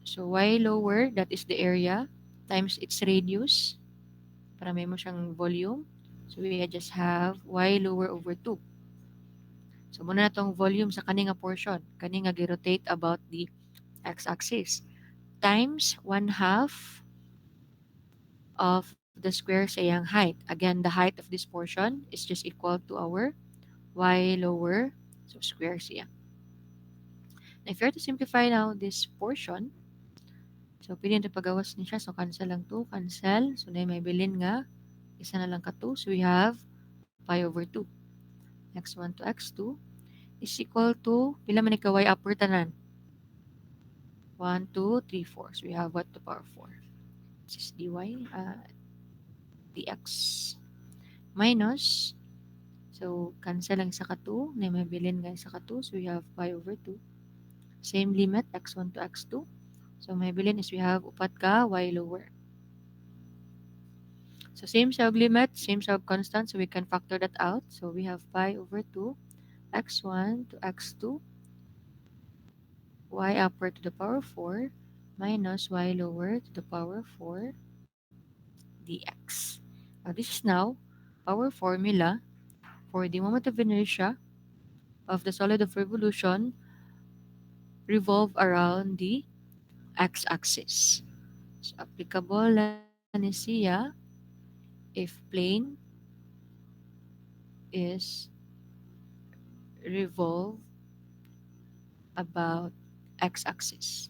so y lower, that is the area, times its radius, para may mo siyang volume. So we just have y lower over 2. So muna na itong volume sa kaninga portion, kaninga gi-rotate about the x-axis, times 1/2 of the square sa iyang height. Again, the height of this portion is just equal to our y lower, so square siya. Now, if you're to simplify now this portion, so pwede na pagawas niya siya. So cancel lang 2, cancel. So na may bilin nga, isa na lang ka 2. So we have pi over 2. x1 to x2 is equal to, pila man ika y upper tanan? 1, 2, 3, 4. So we have what to the power 4? This is dy dx minus, so cancel ang isa ka 2, na may bilin nga isa ka 2, so we have pi over 2. Same limit, x1 to x2. So may bilin is we have upat ka y lower. So same siya og limit, same siya og constant, so we can factor that out. So we have pi over 2 x1 to x2 y upper to the power 4 minus y lower to the power 4 dx. Now this is now our formula for the moment of inertia of the solid of revolution revolve around the x-axis. So applicable na ni siya if plane is revolve about x-axis.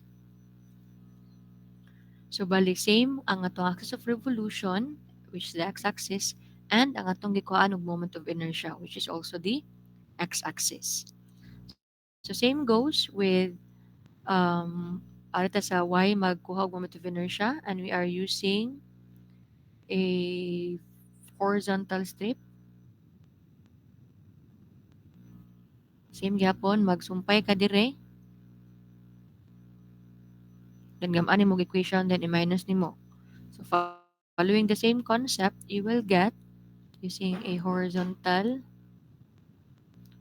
So bali same ang atong axis of revolution, which is the x-axis, and ang atong gikuhaan og moment of inertia, which is also the x-axis. So same goes with arita sa y magkuha og moment of inertia, and we are using a horizontal strip. Same gyapon, magsumpay ka dire. Then gamaan mo equation, then i-minus nimo. So following the same concept, you will get using a horizontal.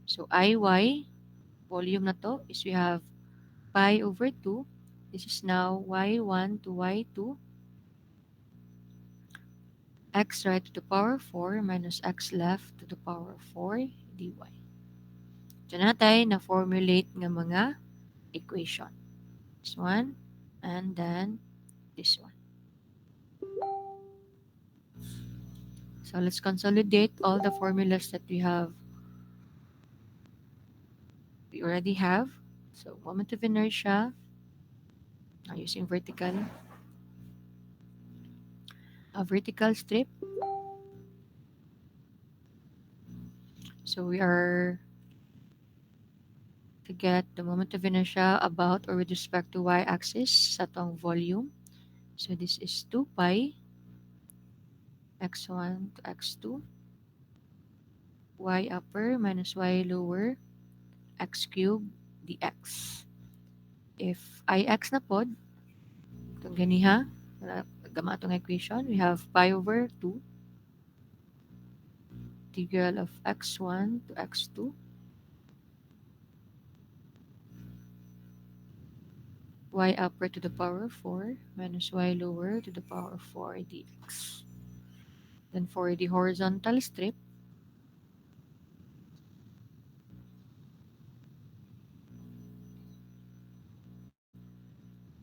So IY, volume na to, is we have pi over 2. This is now y1 to y2 x right to the power 4 minus x left to the power 4 dy. Diyan natin na-formulate ng mga equation. This one, and then this one. So let's consolidate all the formulas that we already have. So moment of inertia, using a vertical strip. So we are to get the moment of inertia about or with respect to y-axis sa tong volume. So this is 2 pi x1 to x2 y upper minus y lower x cubed dx. If ix na pod, itong ganiha, gama itong equation, we have pi over 2 integral of x1 to x2 y upper to the power 4 minus y lower to the power 4 dx. Then for the horizontal strip,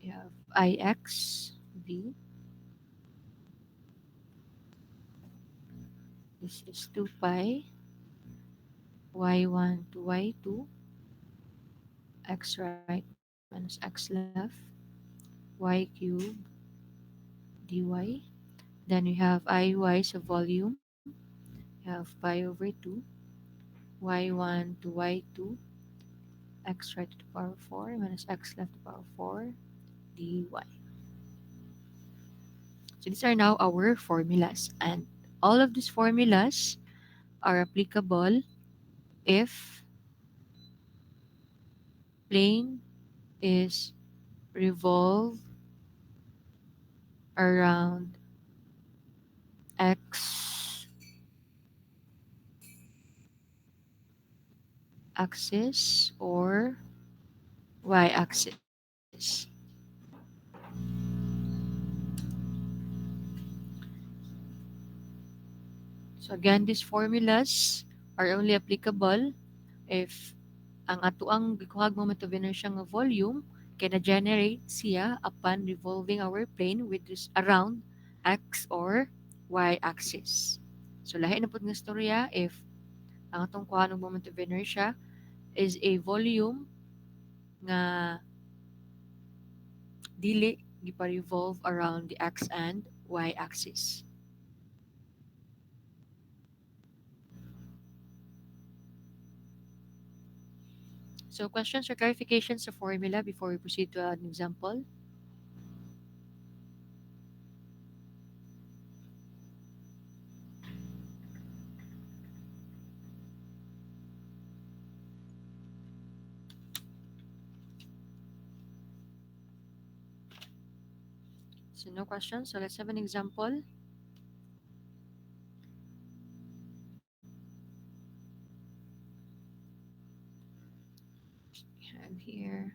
we have ix v. This is 2 pi y1 to y2 x right minus x left y cubed dy. Then we have iy sa volume. We have pi over 2 y1 to y2 x right to the power 4 minus x left to the power 4 dy. So these are now our formulas, and all of these formulas are applicable if plane is revolved around x axis or y axis. So again, these formulas are only applicable if ang atuang gikuhag moment of inertia nga volume kay na-generate siya upon revolving our plane with this around x or y axis. So lahi na pud nga storya if ang atong kuha ng moment of inertia is a volume nga dili gipa-revolve around the x and y axis. So questions or clarifications sa formula before we proceed to an example? So no questions. So let's have an example. We have here.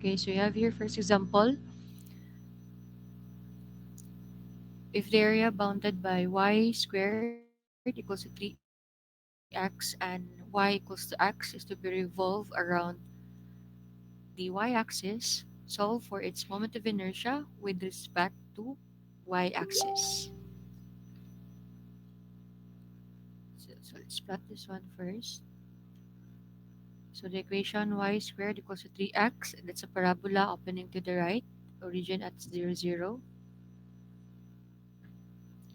Okay, so you have here first example. If the area bounded by y squared equals to 3x and y equals to x is to be revolved around the y-axis, solve for its moment of inertia with respect to y-axis. So let's plot this one first. So the equation y squared equals to 3x, that's a parabola opening to the right, origin at 0, 0.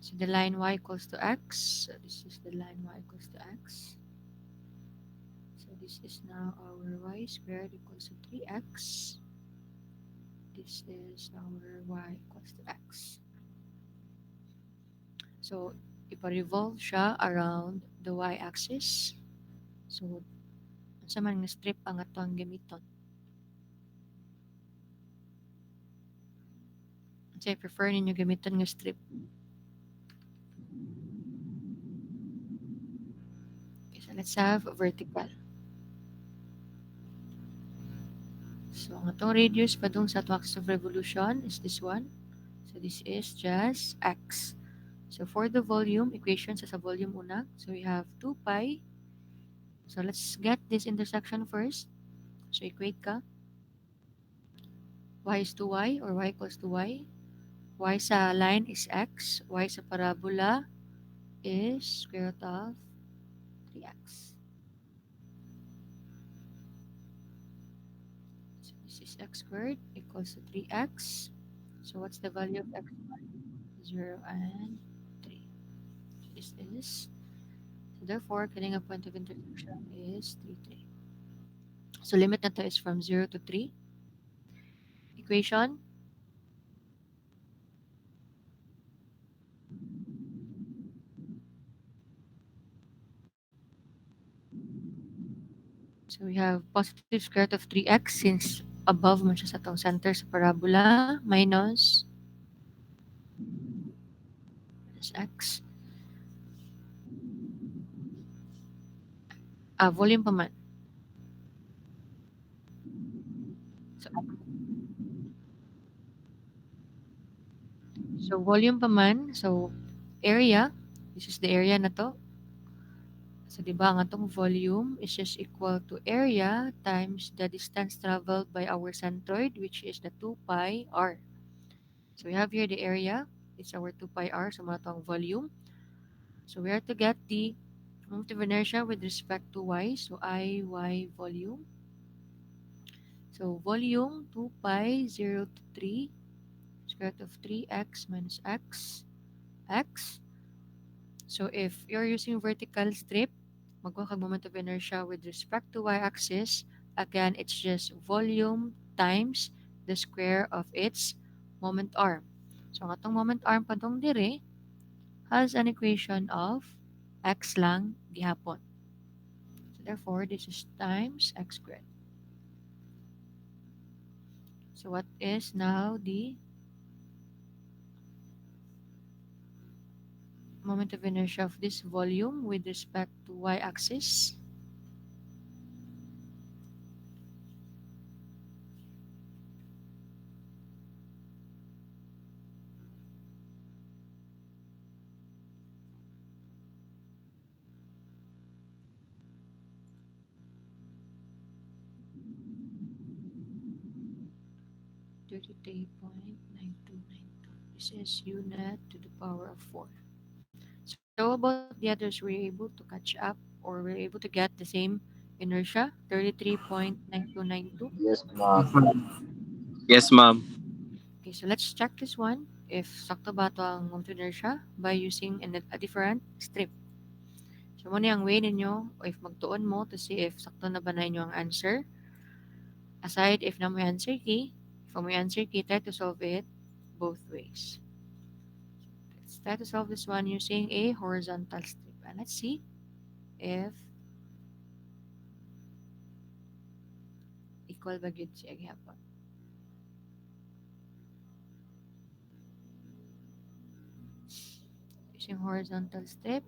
So the line y equals to x. So this is the line y equals to x. So this is now our y squared equals to 3x. This is our y equals to x. So ipa-revolve siya around the y-axis. So unsa man nga strip ang ato ang gamiton. Unsa prefer ninyo gamiton nga strip? Okay, so let's have vertical. So ang atong radius padung sa atong axis of revolution is this one. So this is just x. So for the volume equation sa volume una, so we have 2 pi. So let's get this intersection first. So equate ka. Y is to y or y equals to y. Y sa line is x. Y sa parabola is square root of 3x. So this is x squared equals to 3x. So what's the value of x? 0 and 3. So this is. So therefore, kining ang point of intersection is 3, 3. So limit na to is from 0 to 3. Equation. So we have positive square root of 3x since above man siya sa atong center sa parabola minus x. Volume pa man. So volume pa man. So area, this is the area na to. So di ba ang atong volume is just equal to area times the distance traveled by our centroid, which is the 2 pi r. So we have here the area. It's our 2 pi r. So muna to ang volume. So we are to get the moment of inertia with respect to y. So I, y volume. So volume 2 pi 0 to 3 square root of 3x minus x. So if you're using vertical strip, magkuha kag moment of inertia with respect to y-axis. Again, it's just volume times the square of its moment arm. So ang atong moment arm padong dire has an equation of x lang gihapon. So therefore, this is times x squared. So what is now the moment of inertia of this volume with respect to y-axis? This is u net to the power of 4. So about the others, were you able to catch up or were you able to get the same inertia? 33.9292. Yes, ma'am. Yes, ma'am. Okay, so let's check this one. If sakto ba ito ang moment of inertia by using a different strip. So muna ang way ninyo o if magtuon mo to see if sakto na ba na inyo ang answer. Aside if na mo yung answer key, if mo yung answer key, try to solve it both ways. Let's try to solve this one using a horizontal strip. And let's see if equal ba gyud siya gihapon. Using horizontal strip.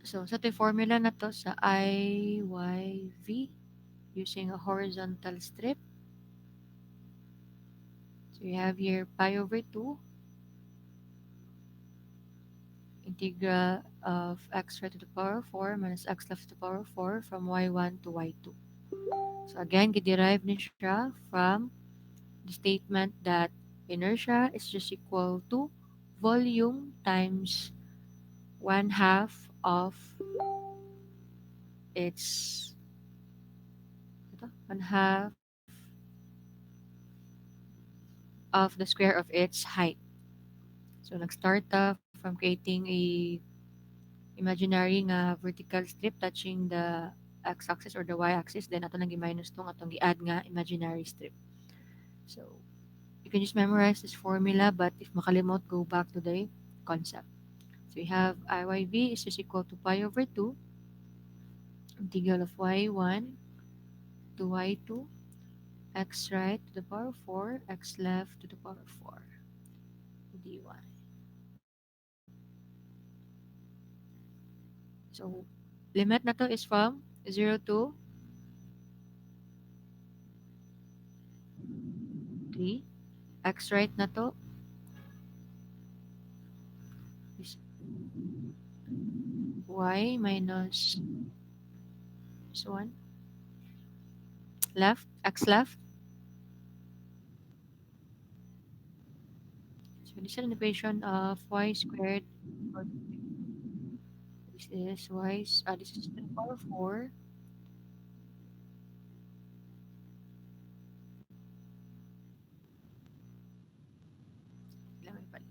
So sa formula na to sa IYV using a horizontal strip. So you have here pi over 2 integral of x right to the power of 4 minus x left to the power of 4 from y1 to y2. So again, get-derive ni siya from the statement that inertia is just equal to volume times 1/2 of its 1/2 of the square of its height. So nag-start from creating a imaginary nga vertical strip touching the x-axis or the y-axis, then ato nang gi-minus tong atong gi-add nga imaginary strip. So you can just memorize this formula, but if makalimot, go back to the concept. So we have IYV is just equal to pi over 2 integral of y1 to y2 x right to the power of 4 x left to the power of 4 dy. So limit na to is from 0 to 3. X right na to is y minus this one left, x left. So this is an equation of y squared. This is this is to the power of 4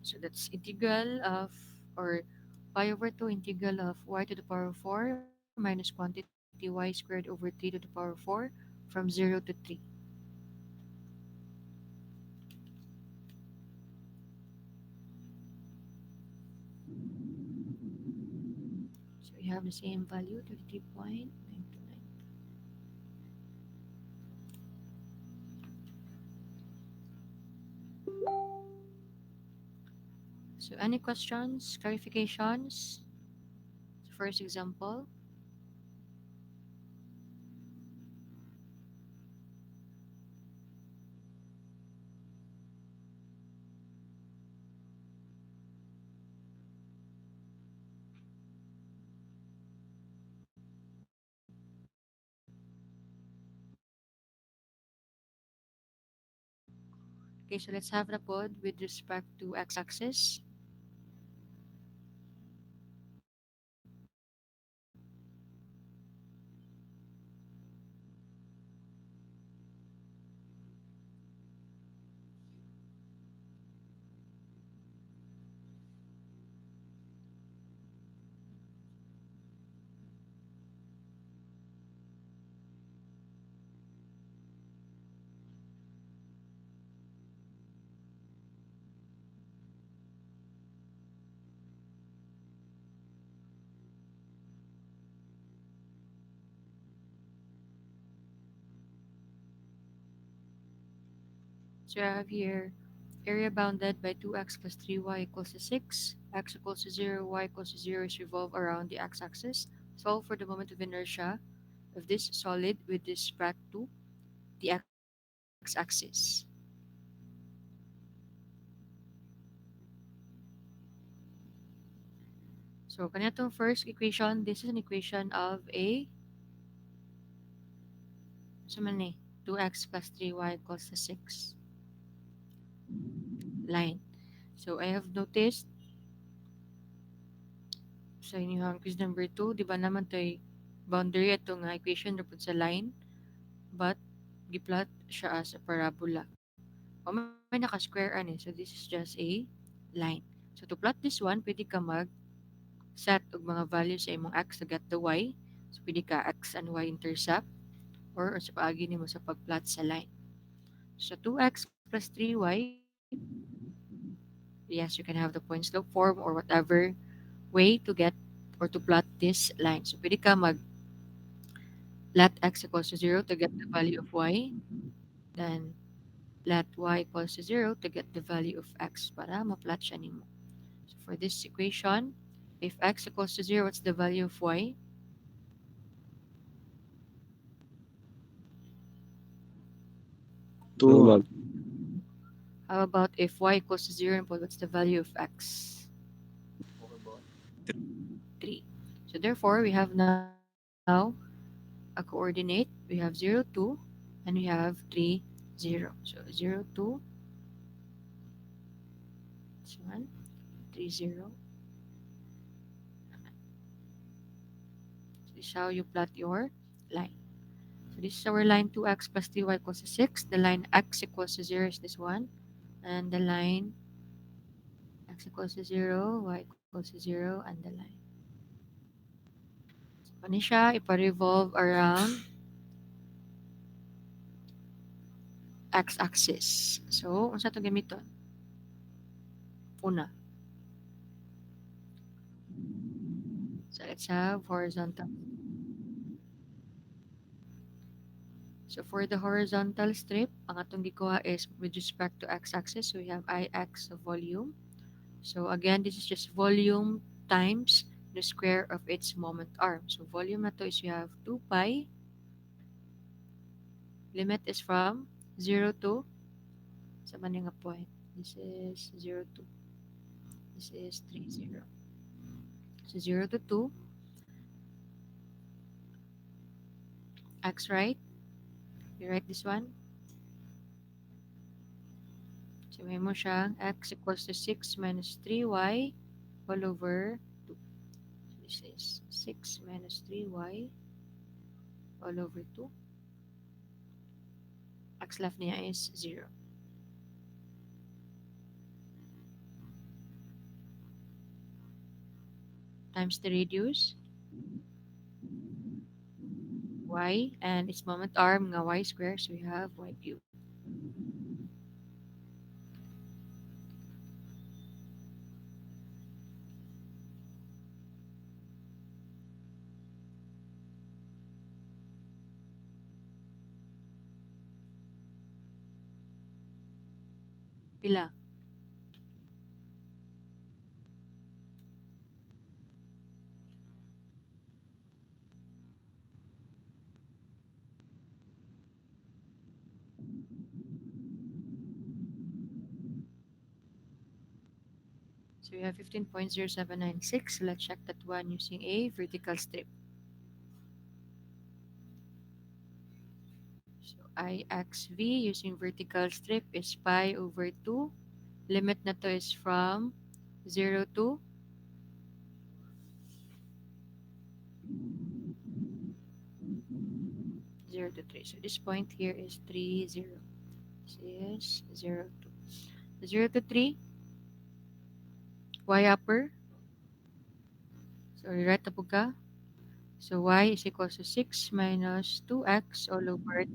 so that's integral of or pi over 2 integral of y to the power of 4 minus quantity y squared over 3 to the power of 4 from 0 to 3. So we have the same value, 33.929. So any questions, clarifications? First example. Okay, so let's have the pod with respect to x-axis. So I have here area bounded by 2x plus 3y equals to 6, x equals to 0, y equals to 0 is revolve around the x-axis. Solve for the moment of inertia of this solid with respect to the x-axis. So kanitong first equation, this is an equation of a so many 2x plus 3y equals to 6 line. So I have noticed sa inyong quiz number 2, di ba naman to boundary ito nga equation repod sa line, but giplot siya as a parabola. O may naka-square ani, so this is just a line. So to plot this one, pwede ka set og mga values sa imong x to get the y. So pwede ka x and y intercept or sa paagi nimo sa pagplot sa line. So 2x plus 3y, yes, you can have the point slope form or whatever way to get or to plot this line. So pwede ka let x equals to 0 to get the value of y, then let y equals to 0 to get the value of x para ma-plot siya nimo. So for this equation, if x equals to 0, what's the value of y? Two, ma'am. How about if y equals to 0 and what's the value of x? 3. So therefore, we have now a coordinate. We have 0, 2, and we have 3, 0. So 0, 2, this one, 3, 0. So this is how you plot your line. So this is our line 2x plus 3y equals to 6. The line x equals to 0 is this one. And the line x equals to 0, y equals to 0, and the line. So paano siya ipa-revolve around x-axis. So, unsa ito gamiton? Una. So let's have horizontal. So for the horizontal strip, ang atong gikuha is with respect to x-axis. So we have Ix of volume. So again, this is just volume times the square of its moment arm. So volume na to is we have 2 pi. Limit is from 0 to sa man nga point. This is 0 to. This is 3, 0. So 0 to 2. X right. You write this one. So may mo siyang x equals to 6 minus 3y all over 2. So this is 6 minus 3y all over 2. X left niya is 0. Times the radius y and its moment arm nga y square, so we have y cubed. Pila? So we have 15.0796. Let's check that one using a vertical strip. So IXV using vertical strip is pi over 2. Limit na to is from 0 to 0 to 3. So this point here is 3, 0. This is 0 to 0 to 3. Y upper. So rewrite na po ka. So y is equals to 6 minus 2x all over 6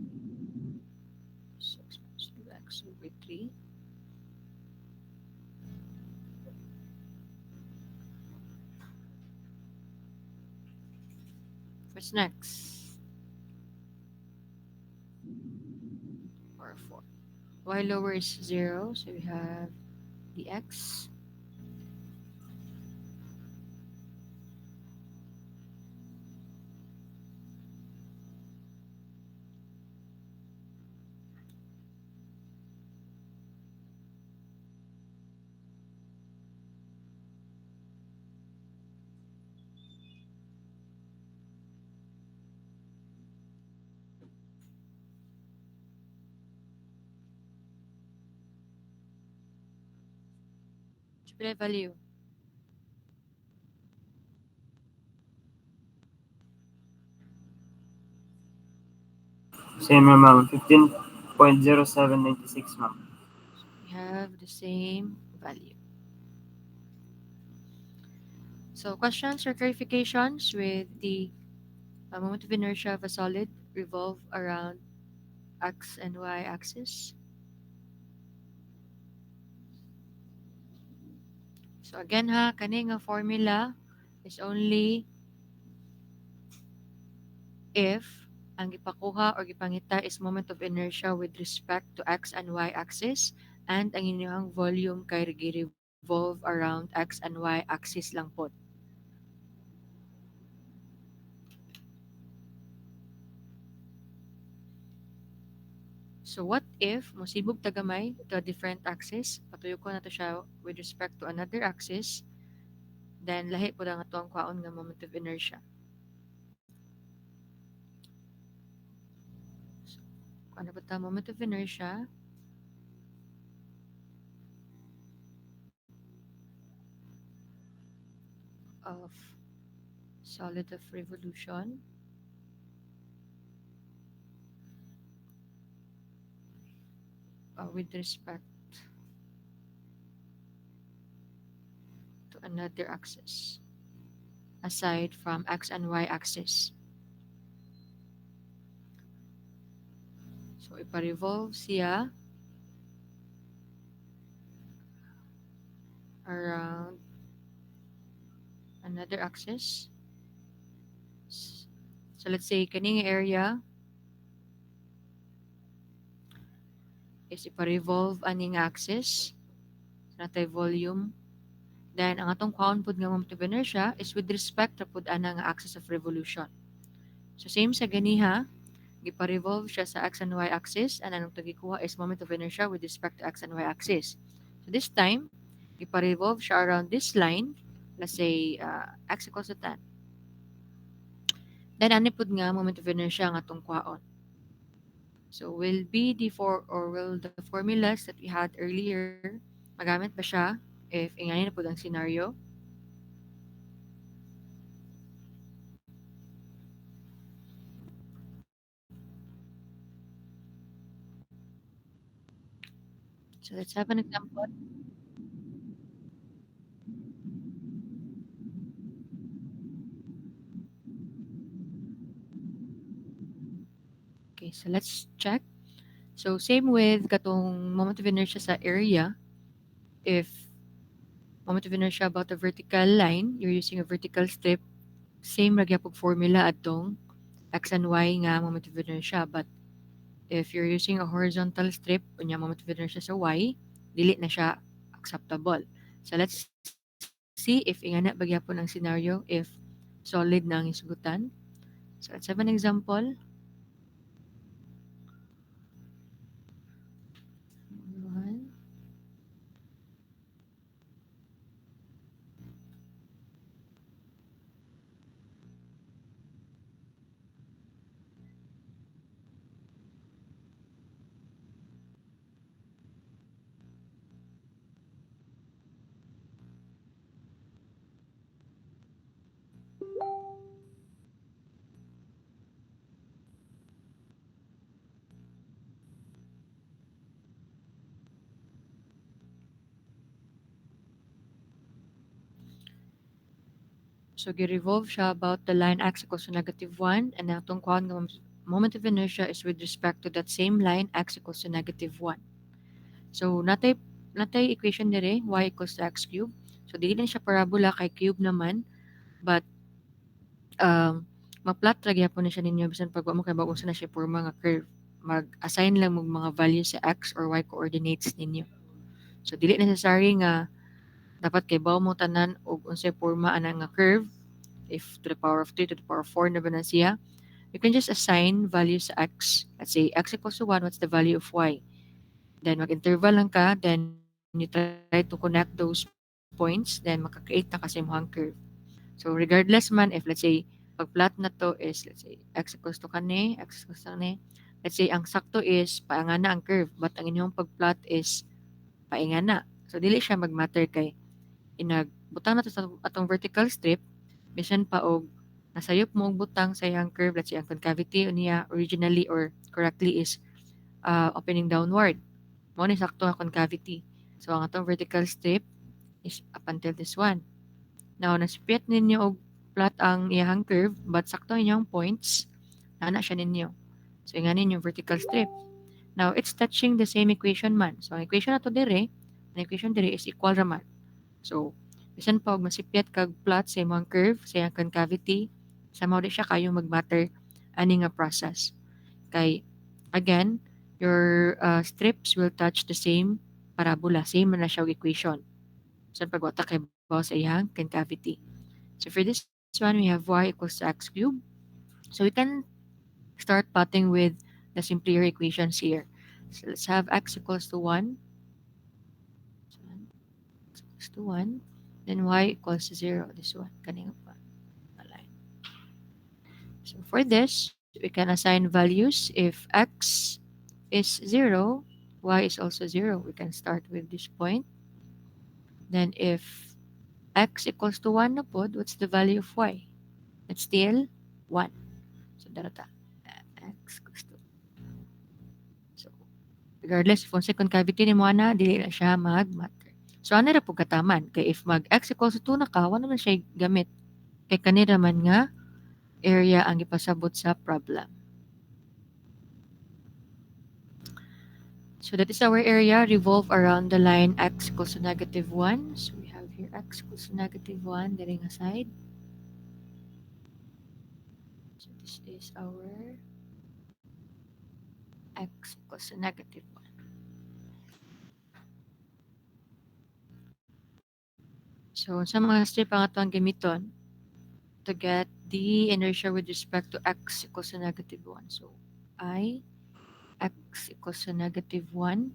minus 2x over 3. What's next? Or 4. y lower is 0, so we have dx. Supply value. Same, ma'am. 15.0796, ma'am. We have the same value. So questions or clarifications with the moment of inertia of a solid revolve around x and y axis. So again ha, kani nga formula is only if ang gipakuha or gipangita is moment of inertia with respect to x and y axis and ang inyong volume kay revolve around x and y axis lang po. So what if mosibog tagamay to a different axis, patuyo ko na to siya with respect to another axis, then lahi po lang ito ang kwaon nga moment of inertia. So, ano ba ta moment of inertia? Of solid of revolution with respect to another axis aside from x and y axis. So ipa-revolve siya around another axis. So let's say kaning area is ipa-revolve aning axis. So natay volume. Then ang atong kwaon pud nga moment of inertia is with respect to pud ana nga axis of revolution. So same sa ganiha, gipa-revolve siya sa x and y axis and anong gikuha is moment of inertia with respect to x and y axis. So this time, gipa-revolve siya around this line, let's say x equals to 10. Then ani pud nga moment of inertia nga atong kwaon. So will the formulas that we had earlier magamit ba siya if ingani na pud ang scenario? So let's have an example. Okay, so let's check. So same with katong moment of inertia sa area. If moment of inertia about a vertical line, you're using a vertical strip, same ra gyapon formula atong x and y nga moment of inertia. But if you're using a horizontal strip, unya moment of inertia sa y, dili na siya acceptable. So let's see if ingana ba gyapon ang scenario if solid na ang isgutan. So let's have an example. One. So gi-revolve siya about the line x equals to -1 and ang atong kuhaan nga moment of inertia is with respect to that same line x equals to -1. So natay equation dire y equals to x cube. So dili na siya parabola kay cube naman but ma-plot ra gyapon na siya ninyo bisan pag wa mo kay bag-usa na siya porma nga curve. mag-assign lang mong mga values sa x or y coordinates ninyo. So dili necessary nga dapat kay bawo mo tanan og unsay porma ana nga curve, if to the power of 3 to the power of 4 na ba na siya. You can just assign values sa x. Let's say x equals to 1, what's the value of y? Then mag-interval lang ka, then you try to connect those points, then makaka-create na kasi mohang curve. So regardless man if let's say pag-plot na to is let's say x equals to kani, x equals to kani. Let's say ang sakto is paangana ang curve, but ang inyong pag-plot is paingana. So dili siya mag-matter kay butang na to sa atong vertical strip, bisan pa og nasayop mo og butang sa iyang curve, let's say ang concavity niya originally or correctly is opening downward. Mao ni sakto ang concavity. So ang atong vertical strip is up until this one. Now naspit ninyo og plot ang iyang curve, but sakto inyong points ana siya ninyo. So nga ninyo vertical strip. Now it's touching the same equation man. So ang equation nato dire, ang equation dire is equal raman. So bisan pa og masipyat kag plot sa imong curve sa iyang concavity, somehow di siya kayo mag-matter ani nga process. Kay again, your strips will touch the same parabola, same man na siya og equation. So pagwata kay bawo sa iyang concavity. So for this one, we have y equals to x cubed. So we can start plotting with the simpler equations here. So let's have x equals to 1. So, x equals to 1. Then y equals to 0. This one. Kanina pa. Align. So for this, we can assign values. If x is 0, y is also 0. We can start with this point. Then if x equals to 1 na pod, what's the value of y? It's still 1. So darata. X equals to. So regardless if unsay concavity ni mo ana, dili na siya mag-matter. So ano ra pug kataman kay if mag x equals to 2 na ka, wala man siya gamit. Kay kanira man nga area ang ipasabot sa problem. So that is our area revolve around the line x equals to -1. So we have here x equals to -1 diri nga side. So this is our x equals to -1. So sa mga strip ang atong gamiton to get the inertia with respect to x equals to -1. So I x equals to -1.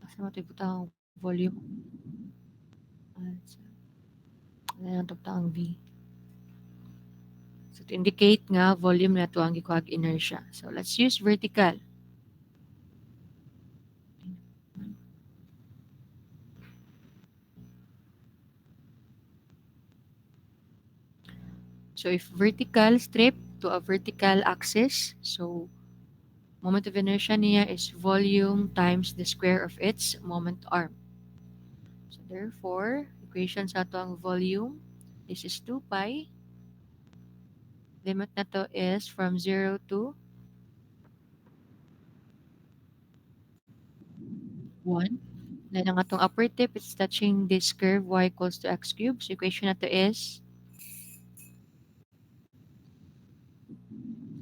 Asa mo ito butang volume? Ayan ang V. So to indicate nga volume na ito ang gikuhag inertia. So let's use vertical. So if vertical strip to a vertical axis, so moment of inertia niya is volume times the square of its moment arm. So therefore, equation sa ito ang volume, this is 2 pi. Limit na to is from 0 to 1. Then ang atong upper tip is touching this curve y equals to x cubed. So equation na to is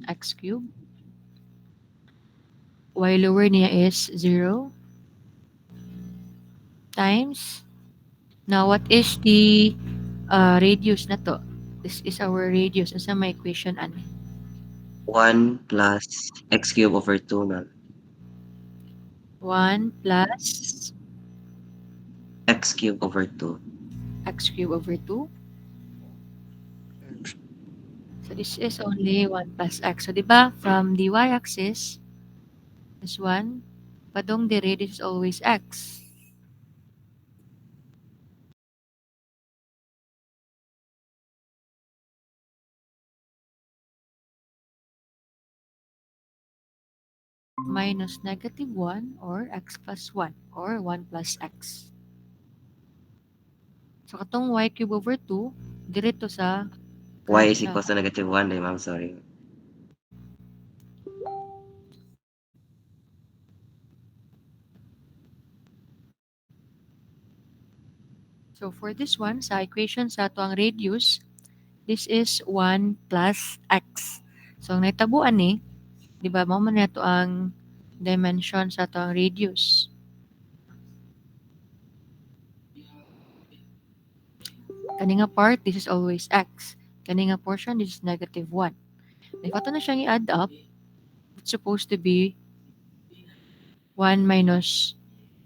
x cubed. Y lower niya is 0 times. Now what is the radius na to? This is our radius. Asa may equation ani? 1 plus x cubed over 2 na. 1 plus X cubed over 2. x cubed over 2. So this is only 1 plus x. So diba from the y-axis, this one, padong the radius is always x. Minus -1 or x plus 1 or 1 plus x. So katong y cube over 2, diretso sa Y is equals to -1 day, ma'am. Sorry. So for this one, sa equation sa ato ang radius, this is 1 plus x. So ang naitabuan ni, Di ba? Mao man nato ang dimension sa ato ang radius. Kani nga part, this is always x. Kani nga portion, this is negative 1. If ato na siyang i-add up, it's supposed to be 1 minus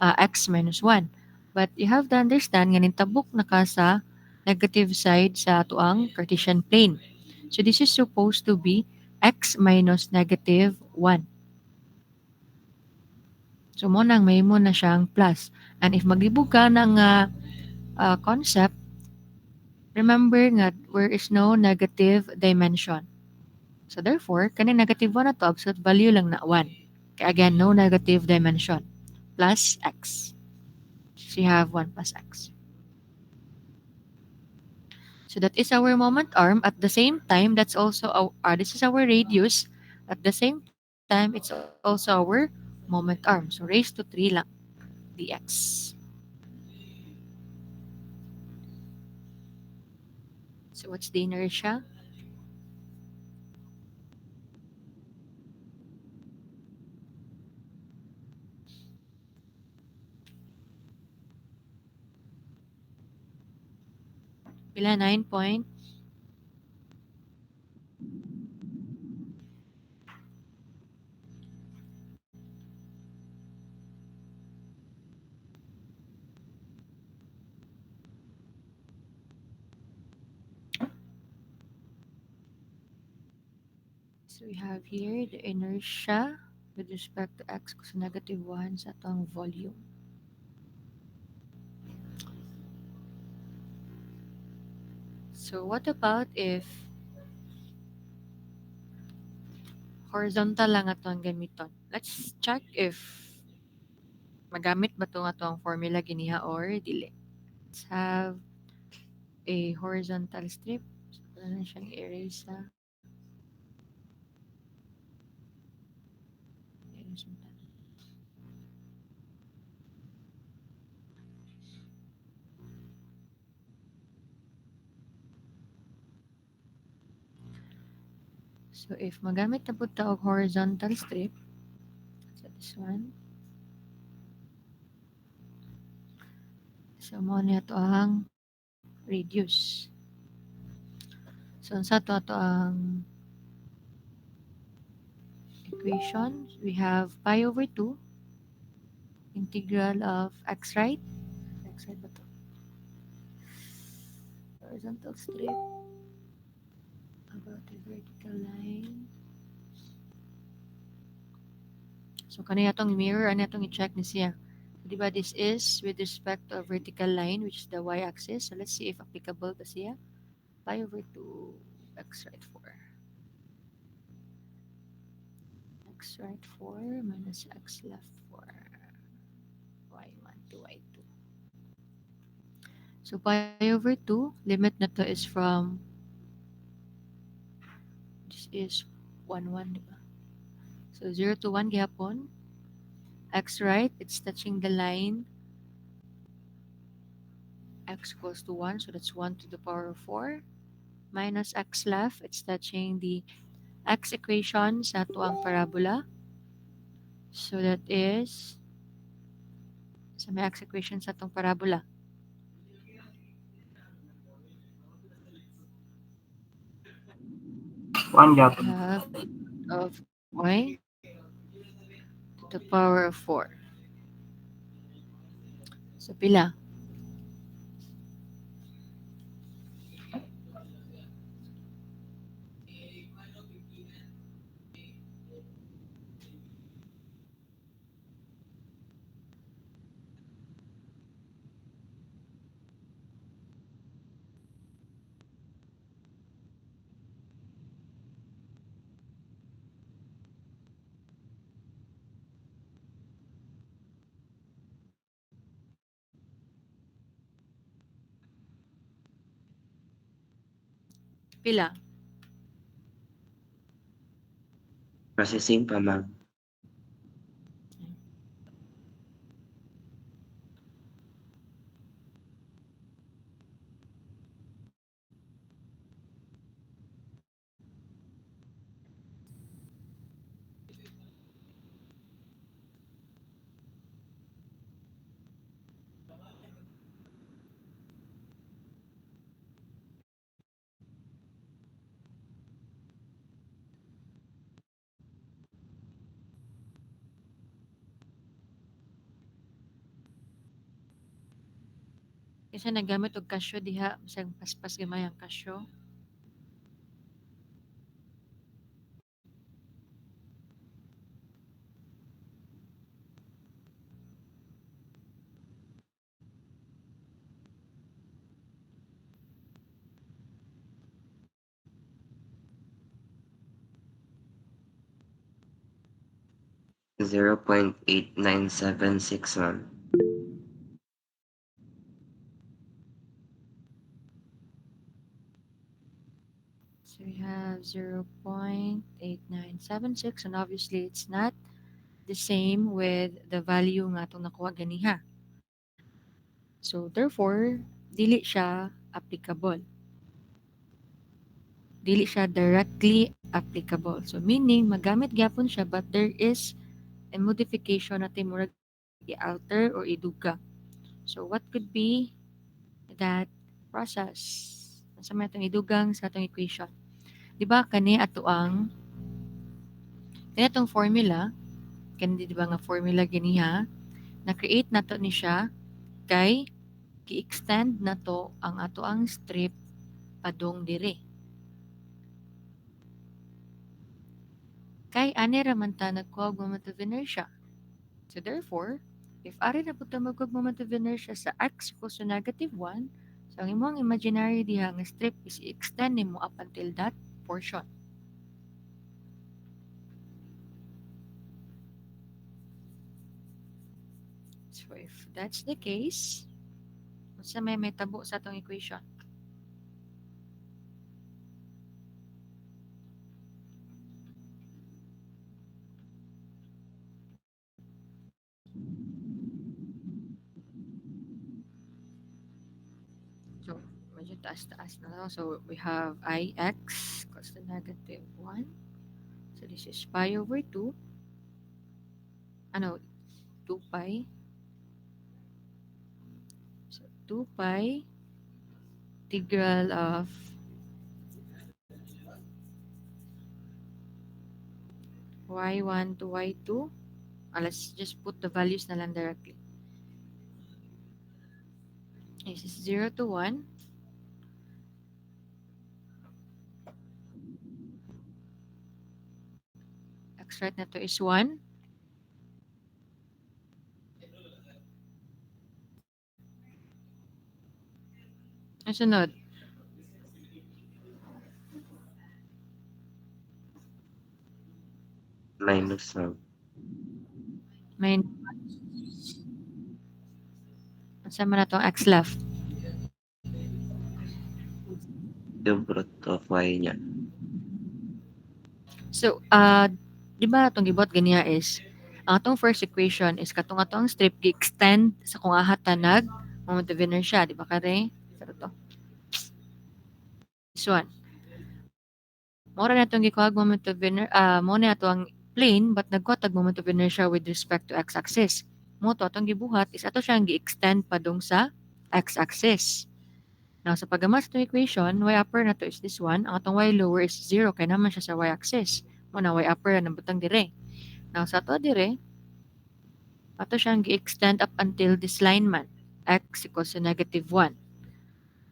x minus 1. But you have to understand nga nintabok na ka sa negative side sa ato ang Cartesian plane. So this is supposed to be x minus negative 1. So mo nang may mo na siyang plus. And if maglibog ka ng concept, remember nga there is no negative dimension. So therefore, kani negative 1 na to, absolute value lang na 1. Kaya again, no negative dimension. Plus x. So you have 1 plus x. So that is our moment arm. At the same time, that's also this is our radius. At the same time, it's also our moment arm. So raised to 3 lang dx. So what's the inertia? Pila 9 point. So we have here the inertia with respect to x equals negative 1 sa atong volume. So what about if horizontal lang atong gamiton? Let's check if magamit ba itong atong formula giniha or dili. Let's have a horizontal strip. So, pwede na siyang erase sa erase mo tayo. So if magamit na po ta og horizontal strip, so this one. So mo na ito ang radius. So sa to ang equation, we have pi over 2 integral of x right. X right ba to? Horizontal strip about the vertical line. So kanina itong mirror, ano itong i-check ni siya. So, diba this is with respect to a vertical line, which is the y-axis. So let's see if applicable to siya. Pi over 2 x right 4. X right 4 minus x left 4. y1 to y2. So pi over 2, limit na to is from, this is 1, 1, diba? So 0 to 1 gihapon. X right, it's touching the line x equals to 1, so that's 1 to the power of 4. Minus x left, it's touching the x equation sa tuang parabola. So that is, sa may x equation sa itong parabola. One We gap. have of y to the power of 4. So pila? Pila? Processing pa, ma'am. Kasi nagamit og kasyo diha, bisag paspas gamay ang kasyo. Zero point 8976, ma'am. So we have 0.8976, and obviously it's not the same with the value nga itong nakuha ganiha. So therefore, dili siya applicable. Dili siya directly applicable. So meaning, magamit gyapon siya but there is a modification na murag i-alter or iduga. So what could be that process? Sa may itong idugang sa atong equation. Di ba kani ato ang itong formula, kani di ba nga formula ganiha, na-create nato ni siya kay gi-extend nato ang ato ang strip padong dire. Kay ani ra man ta nagkuha og moment of inertia. So therefore, if ari na po ta magkuha og moment of inertia sa x equals to -1, so ang imong imaginary diha nga strip is i-extend nimo up until that portion. So if that's the case, unsa may tabo sa atong equation? So medyo taas-taas na lang. So we have ix equals to -1. So this is pi over 2. Ano, 2 pi. So 2 pi integral of y1 to y2. Let's just put the values na lang directly. This is 0 to 1. X right na to is 1. Ang sunod, Minus, ma'am. may sama na tong x left. Cube root of y niya. So, di ba itong gibot ganiya is, ang atong first equation is katong atong strip gi-extend sa kung aha tanag moment of inertia, di ba kare? Sa to. This one. Mora na itong gikuha moment of inertia, mo na ito ang plane but nagkuha tag moment of inertia with respect to x-axis. Mo to atong gibuhat is ato siyang gi-extend padung sa x-axis. Now, sa paggamas itong equation, y upper na to is this one. Ang atong y lower is 0 kaya naman siya sa y-axis. Muna y upper na butang dire. Now, sa ato dire, ato siyang gi-extend up until this line man. X equals to -1.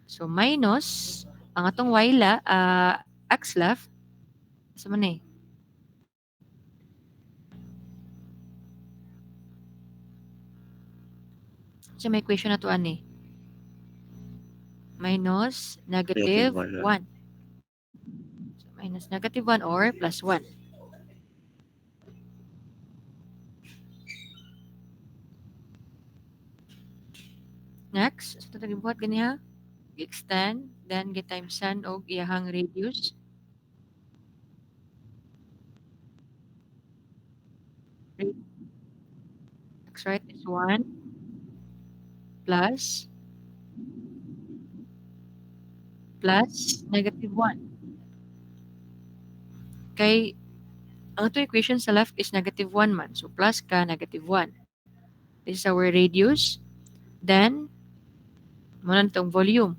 So, minus, ang atong x left, sa man eh. So, may equation na to ani. Minus negative -1. 1. So, minus -1 or plus 1. Next, so ito gibuhat ganiha, gi-extend, then gi-timesan og iyahang radius. X right is 1 plus -1. Kay ang ato equation sa left is -1 man. So plus ka -1. This is our radius. Then, muna itong volume.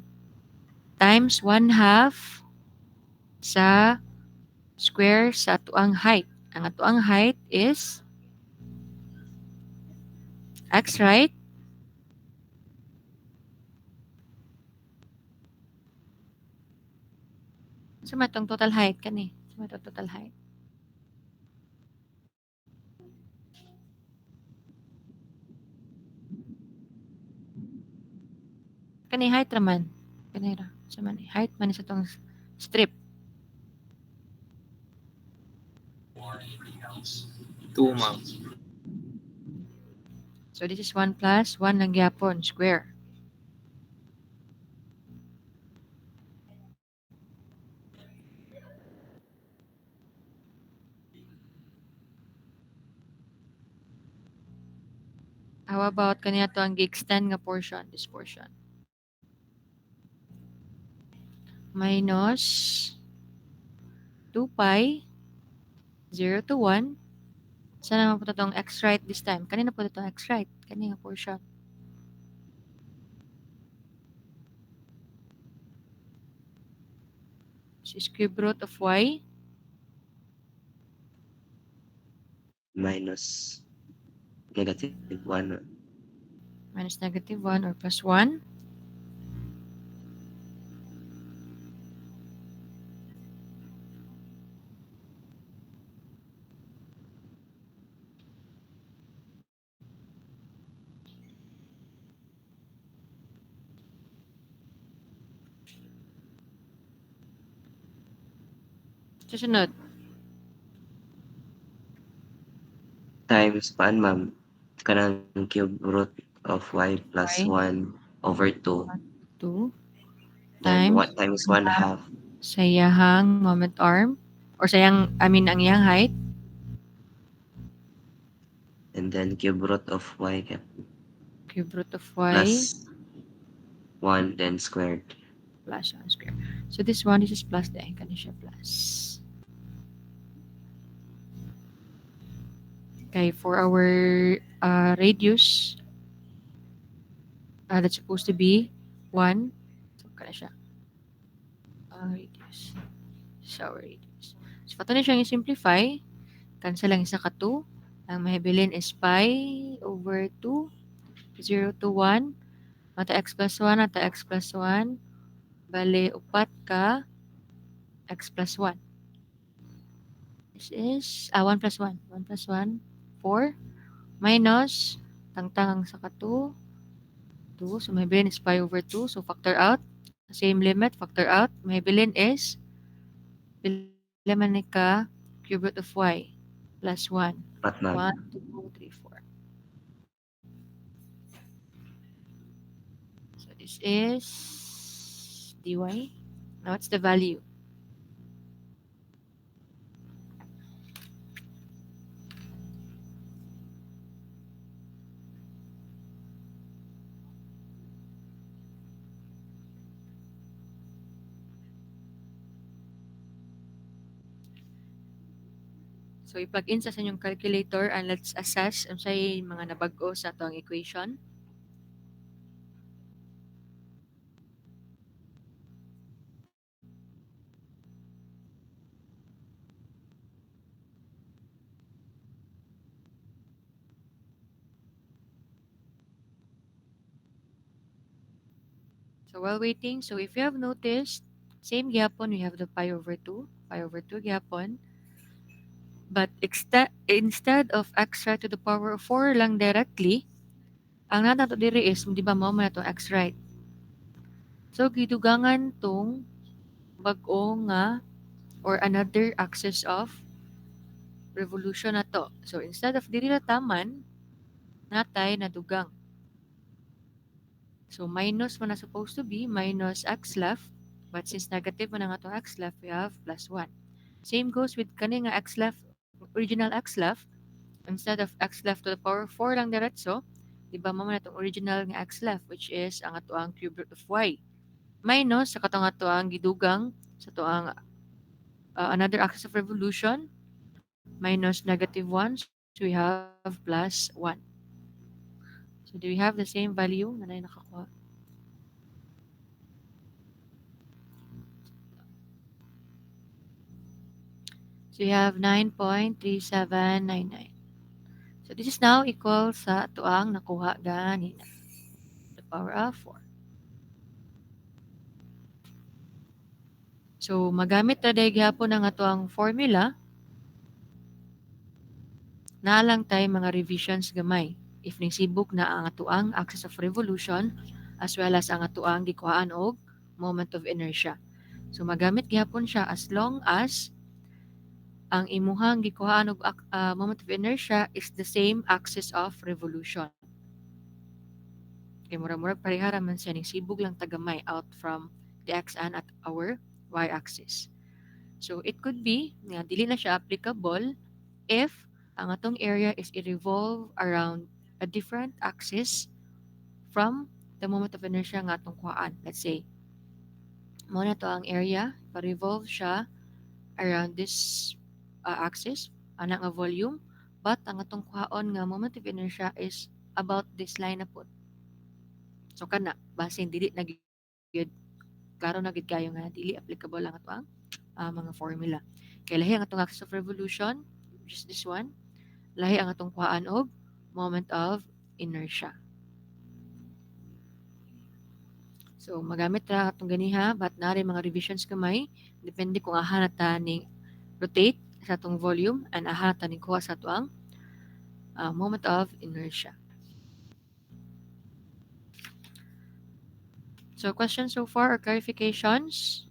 Times 1/2 sa square sa atuang height. Ang atuang height is x right Sa matong total height kani. Sa matong total height. Kani height raman. Kani ra. Sa man height man sa tong strip. 2, ma'am. So this is 1 plus 1 lang gyapon square. How about kaniya to ang gi-extend nga portion, this portion? Minus 2 pi 0 to 1. Saan naman po itong x right this time? Kanina po itong x right. Kanina portion. So is cube root of y minus negative 1. minus negative 1 or plus 1. Susunod. Times paan, ma'am? Kanang cube root of y plus Y. 1 over 2. 2 Then times what times 1 half. sa iyahang moment arm or sa iyang, ang iyang height. And then cube root of y Cube root of y plus 1 then squared. plus 1 square. So this one, this is plus dahil kani siya plus. Okay, for our radius, that's supposed to be 1. So, kani siya. Radius. So, radius. So, pato na siyang i-simplify. Cancel lang isa ka 2. Ang mahibilin is pi over 2. 0 to 1. Mata x plus 1, mata x plus 1. Bale, upat ka x plus 1. This is 1 plus 1. 1 plus 1, 4. Minus, tangtang sa ka 2. 2. So, mahibilin is pi over 2. So, factor out. Same limit, factor out. Mahibilin is bilaman ka cube root of y plus 1. What, ma'am? 1, 2, 3, 4. So, this is dy. Now, what's the value? So, i-plug in sa inyong calculator and let's assess ang sa'y mga nabag-o sa itong equation. So, while waiting, so if you have noticed, same gyapon, we have the pi over 2 gyapon. But instead of x right to the power of 4 lang directly, ang natato diri is, di ba mo na itong x right. So, gidugangan tong bag-o nga or another axis of revolution na to. So, instead of diri na taman, natay na dugang. So, minus mo na supposed to be, minus x left. But since negative mo na nga itong x left, we have plus 1. Same goes with kani nga x left, original x left. Instead of x left to the power 4 lang diretso, di ba mo na itong original nga x left, which is ang atoang cube root of y. Minus, sa katong atoang gidugang, sa atoang another axis of revolution, minus negative 1, so we have plus 1. So, do we have the same value na nakakuha? So, you have 9.3799. So, this is now equal sa tuang nakuha ganina. The power of 4. So magamit ra day gyapon ang ato ang formula na lang tay mga revisions gamay. If nisibuk na ang atuang axis of revolution as well as ang atuang gikuhaan og moment of inertia. So magamit gyapon siya as long as ang imuhang gikuhaan og moment of inertia is the same axis of revolution. Kay murag-murag pareha ra man siya nisibuk lang tagamay out from the x-and at our y-axis. So it could be nga dili na siya applicable if ang atong area is i-revolve around a different axis from the moment of inertia nga atong kuhaan. Let's say, mo na to ang area, pa-revolve siya around this axis, ana nga volume, but ang atong kuhaon nga moment of inertia is about this line na po. So kana, basin dili na gyud klaro na gid kayo nga dili applicable ang ato ang mga formula. Kay lahi ang atong axis of revolution, which is this one, lahi ang atong kuhaan og moment of inertia. So magamit ra atong ganiha but na rin mga revisions kamay depende kung aha ta ning rotate sa atong volume and aha ta ning kuha sa ato ang moment of inertia. So questions so far or clarifications?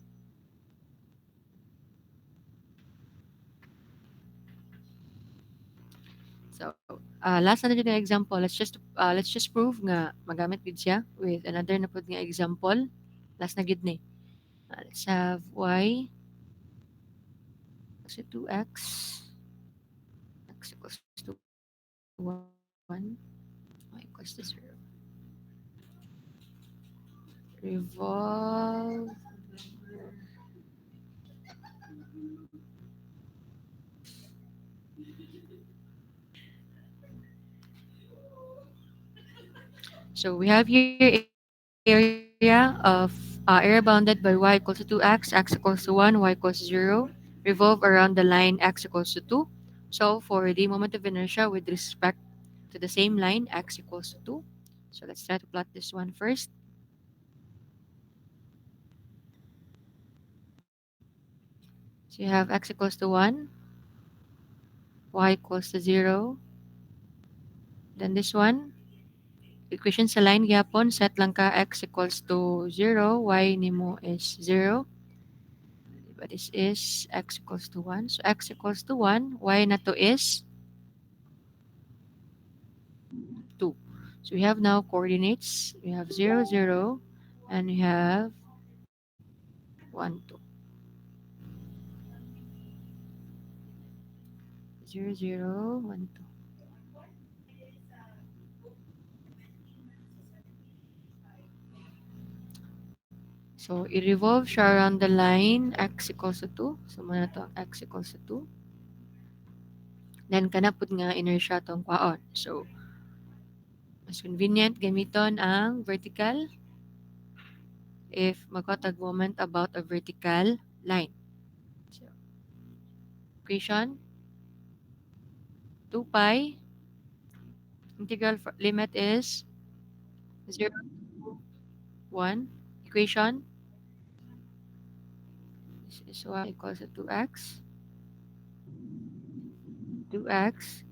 So last na dito nga example, let's just prove nga magamit gid siya with another na pud nga example. Last na gid ni. Let's have y equals to 2x, x equals to 1, y equals to 0. Revolve. So we have here area of area bounded by y equals to 2x, x equals to 1, y equals to 0, revolve around the line x equals to 2. So for the moment of inertia with respect to the same line, x equals to 2. So let's try to plot this one first. So you have x equals to 1, y equals to 0. Then this one, equation sa line gyapon, set lang ka x equals to 0, y nimo is 0. But this is x equals to 1. So x equals to 1, y na to is 2. So we have now coordinates. We have 0, 0, and we have 1, 2. 0, 0, 1, 2. So, i-revolve siya around the line x equals to 2. So, muna to ang x equals to 2. Then, kanapod nga inertia tong kwaon. So, mas convenient gamiton ang vertical if magkatag moment about a vertical line. So, equation 2 pi integral limit is 0 to 1. Equation this is y equals to 2x. 2x.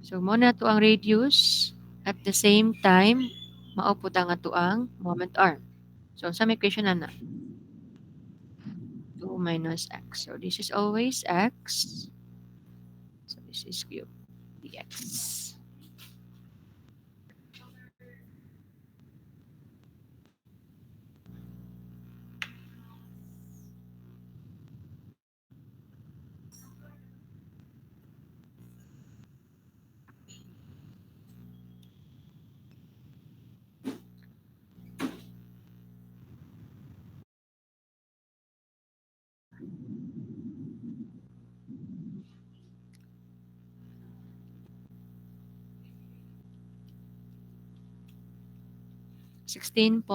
So, muna to ang radius at the same time maupod ang ato ang moment arm. So, sa equation na 2 minus x. So, this is always x. So, this is cube dx. .16.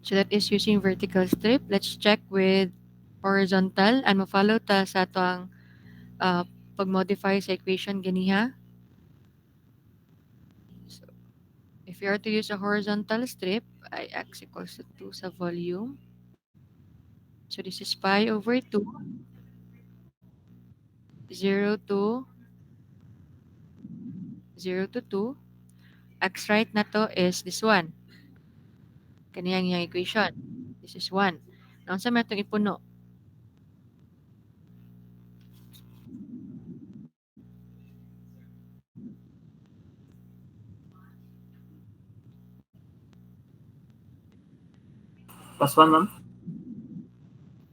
So that is using vertical strip. Let's check with horizontal and ma-follow ta sa atong pag-modify sa equation ganiha. If you are to use a horizontal strip, ay x equals to 2 sa volume. So this is pi over 2, 0 to 0 to 2. X right na to is this one. Kaniyang yung equation. This is 1. Naon sa may itong ipuno? Plus 1, ma'am.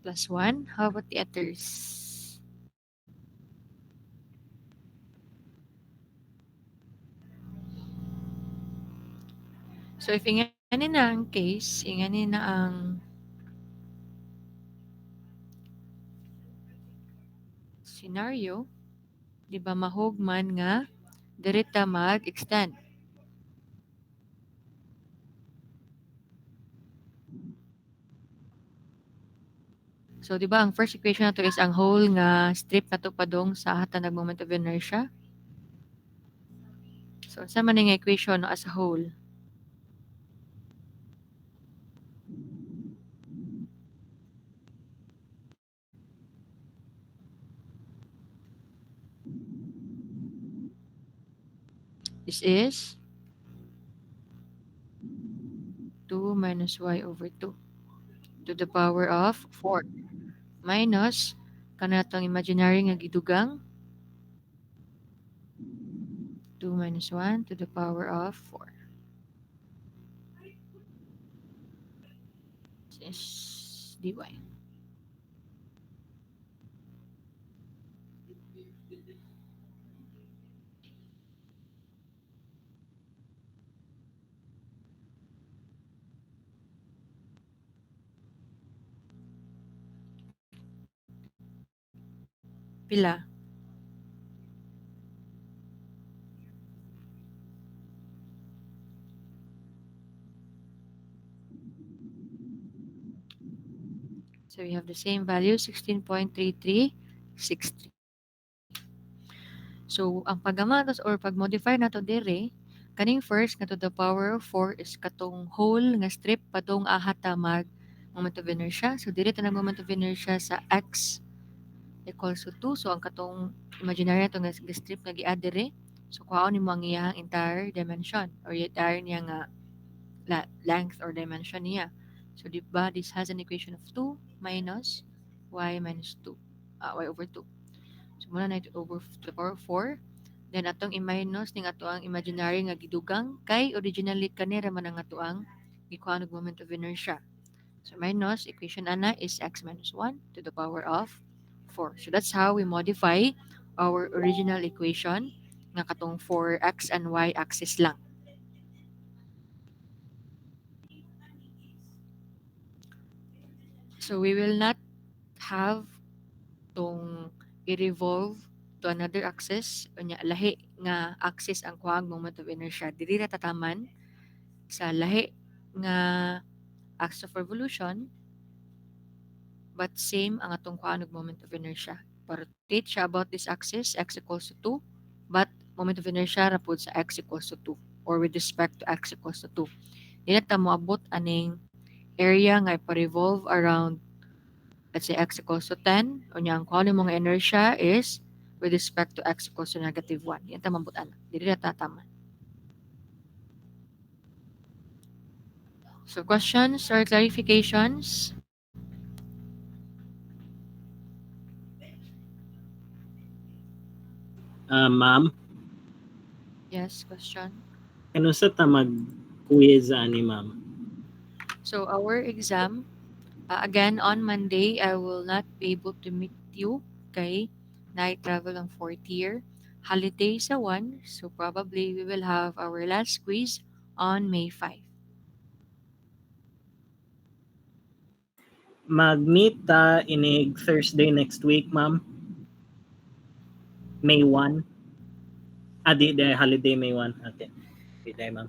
Plus 1. How about the others? So if inganin na ang case, inganin na ang scenario, di ba mahugman nga dirita mag-extend. So di ba ang first equation na to is ang whole nga strip na to padong sa hatang moment of inertia. So sa man nga equation as a whole? This is 2 minus y over 2 to the power of 4 minus kanatong imaginary nga gidugang 2 minus 1 to the power of 4. This is dy. Pila? So we have the same value, 16.3363. So ang pagamatos or pag-modify nato dire, kaning first nga to the power of 4 is katong whole nga strip padong ahata mag moment of inertia. So dire tanang moment of inertia sa x equals to 2. So ang katong imaginary nato nga strip nga gi-add dire. So kuhaon nimo ang iyang entire dimension or entire niya nga length or dimension niya. So di ba this has an equation of 2 minus y minus 2, y over 2. So muna na ito over to the power of 4. Then atong i-minus ning ato ang imaginary nga gidugang kay originally kanira man ang ato ang gikuha og moment of inertia. So minus equation ana is x minus 1 to the power of 4. So that's how we modify our original equation nga katong 4x and y axis lang. So we will not have tong i-revolve to another axis unya lahi nga axis ang kuhang moment of inertia dili ra tataman sa lahi nga axis of revolution but same ang atong kuhang moment of inertia. Rotate siya about this axis x equals to 2 but moment of inertia ra pod sa x equals to 2 or with respect to x equals to 2. Dili ta moabot aning area nga ipa-revolve around let's say x equals to 10, unya ang kuhanin mong inertia is with respect to x equals to negative 1. Yan tamang butan. Dili na tataman. So questions or clarifications? Ma'am, Yes, question. ano sa ta mag-quiz ani, ma'am? So our exam, again on Monday, I will not be able to meet you kay night travel ang 4th year. Holiday sa 1, so probably we will have our last quiz on May 5. Mag-meet ta inig Thursday next week, ma'am. May 1. Di holiday May 1. Okay. Okay, ma'am.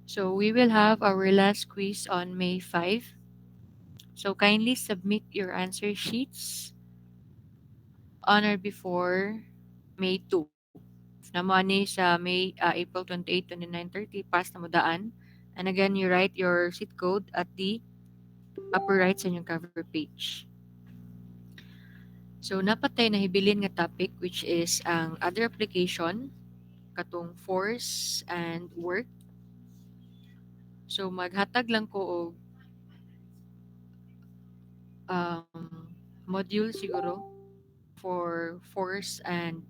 So we will have our last quiz on May 5. So kindly submit your answer sheets on or before May 2 Na mo ani sa April 28, 29, 30, pass na mo daan. And again, you write your seat code at the upper right sa inyong cover page. So, napatay na hibilin nga topic which is ang other application katong force and work. So, maghatag lang ko og module siguro for force and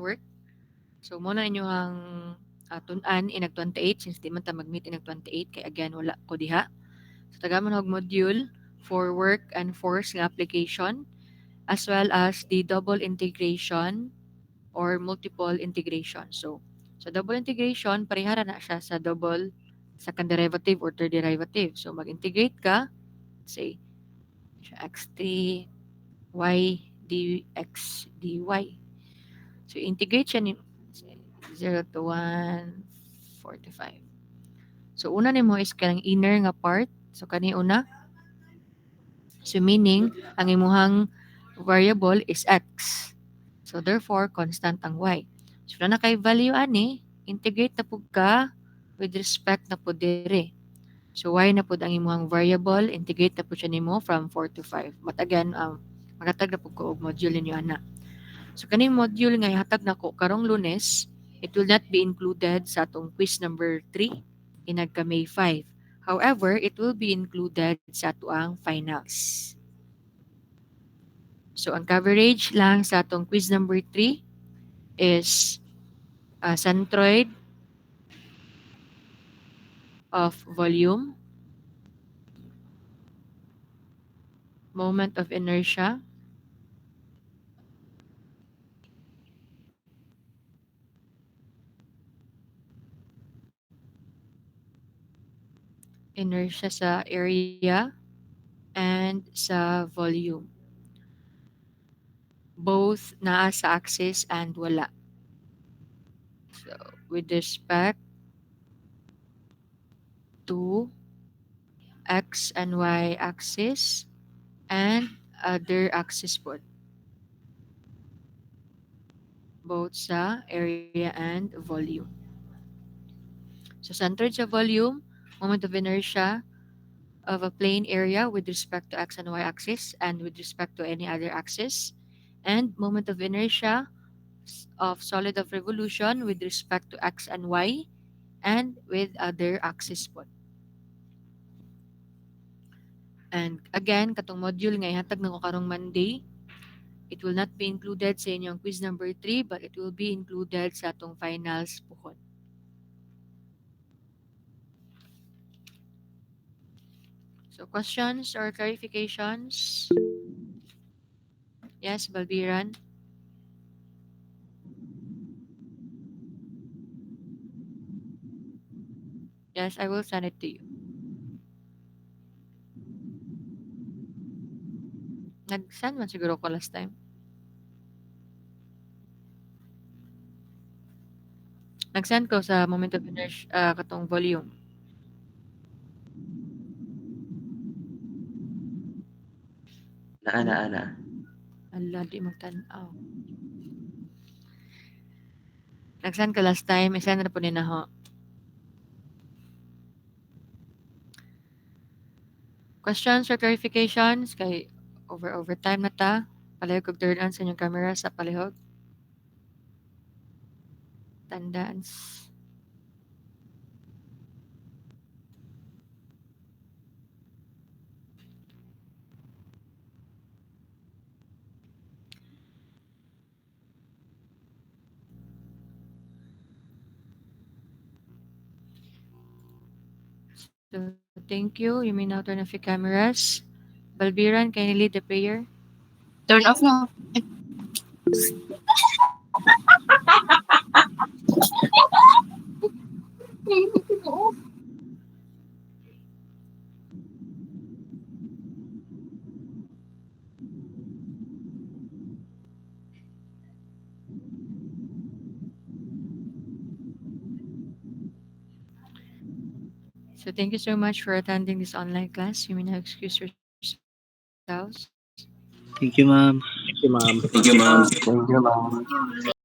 work. So, muna inyong tun-an inag 28 since di man ta mag-meet inag 28 kay again wala ko diha. So, tagamon og module for work and force nga application as well as the double integration or multiple integration. So, sa double integration, parehara na siya sa double second derivative or third derivative. So, mag-integrate ka, say, x3, y dx dy. So, integrate siya ni 0 to 1, 45. So, una ni mo is kanang inner nga part. So, kani una. So, meaning, ang imuhang variable is x. So, therefore, constant ang y. So, na kay value ani, integrate na pud ka with respect na pud dire. So, y na pud ang imuhang variable, integrate na pud siya nimo from 4 to 5. But again, magatag na pud ko og module ninyo ana. So, kaning module nga ihatag nako karong Lunes, it will not be included sa atong quiz number 3 inagka May 5. However, it will be included sa atuang finals. So, ang coverage lang sa atong quiz number 3 is centroid of volume, moment of inertia, inertia sa area, and sa volume. Both naa sa axis and wala. So, with respect to x and y axis and other axis po. Both sa area and volume. So, centered sa volume, moment of inertia of a plane area with respect to x and y axis and with respect to any other axis, and moment of inertia of solid of revolution with respect to x and y and with other axis po. And again, katong module nga ihatag na ko karong Monday, it will not be included sa inyong quiz number 3 but it will be included sa atong finals puhon. So questions or clarifications? Yes, Balbiran? Yes, I will send it to you. Nag-send man siguro ko last time. Nag-send ko sa moment of inertia, katong volume. Naa. Ala, di magtanaw. Nag-send ko last time, isend na po ni na ho. Questions or clarifications? Kay overtime na ta. Palihog kog turn on sa inyong camera sa palihog. Tandaan. So, thank you. You may now turn off your cameras. Balbiran, can you lead the prayer? Turn off na. So, thank you so much for attending this online class. You may now excuse yourselves. Thank you, ma'am. you, ma'am. Thank you, ma'am. Thank you, ma'am. Thank you, ma'am.